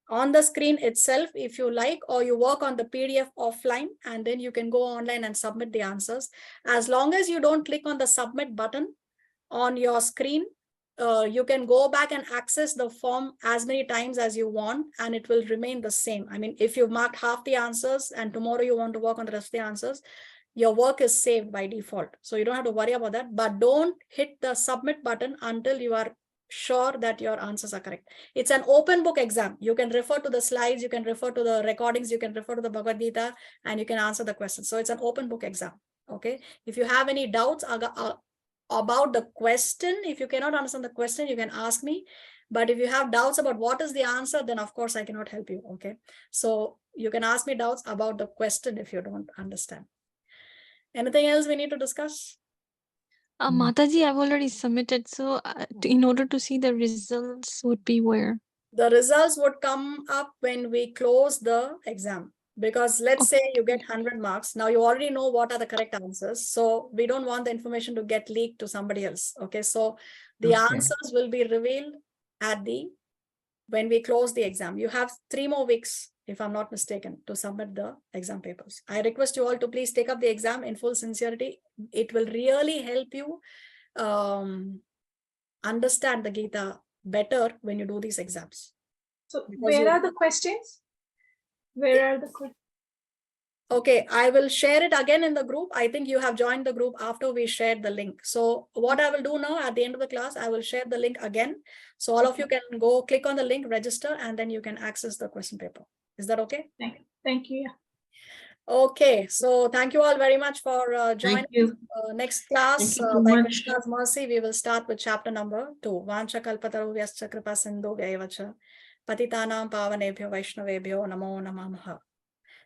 on the screen itself if you like, or you work on the PDF offline, and then you can go online and submit the answers. As long as you don't click on the submit button on your screen, you can go back and access the form as many times as you want, and it will remain the same. I mean, if you've marked half the answers and tomorrow you want to work on the rest of the answers, your work is saved by default. So you don't have to worry about that, but don't hit the submit button until you are sure that your answers are correct. It's an open book exam. You can refer to the slides, you can refer to the recordings, you can refer to the Bhagavad Gita, and you can answer the questions. So it's an open book exam. Okay. If you have any doubts about the question, if you cannot understand the question, you can ask me. But if you have doubts about what is the answer, then of course I cannot help you. Okay. So you can ask me doubts about the question if you don't understand. Anything else we need to discuss? Mataji, I've already submitted. So in order to see the results would be where? The results would come up when we close the exam. Because let's say you get 100 marks. Now you already know what are the correct answers. So we don't want the information to get leaked to somebody else. Okay. So the answers will be revealed when we close the exam. You have 3 more weeks, if I'm not mistaken, to submit the exam papers. I request you all to please take up the exam in full sincerity. It will really help you understand the Gita better when you do these exams. So where are the questions? Where are the questions? Okay, I will share it again in the group. I think you have joined the group after we shared the link. So what I will do now at the end of the class, I will share the link again. So all of you can go click on the link, register, and then you can access the question paper. Is that okay? Thank you. Okay, so thank you all very much for joining. Thank you. Next class, Thank you so by much. Krishna's mercy, we will start with chapter number 2. Vancha kalpataru vyascha kripa sindhu vyaivacha patitanam pavanebhyo vaishnavebhyo namo namaha.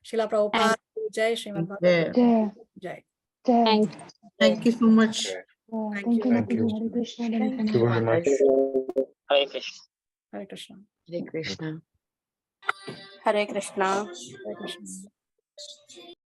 Srila Prabhupada, Jai Srimad Bhagavad Gita. Jai. Thank you so much. Thank you. Thank you. Hare Krishna. Thank you very much. Hare Krishna. Hare Krishna. Hare Krishna. Hare Krishna. Hare Krishna.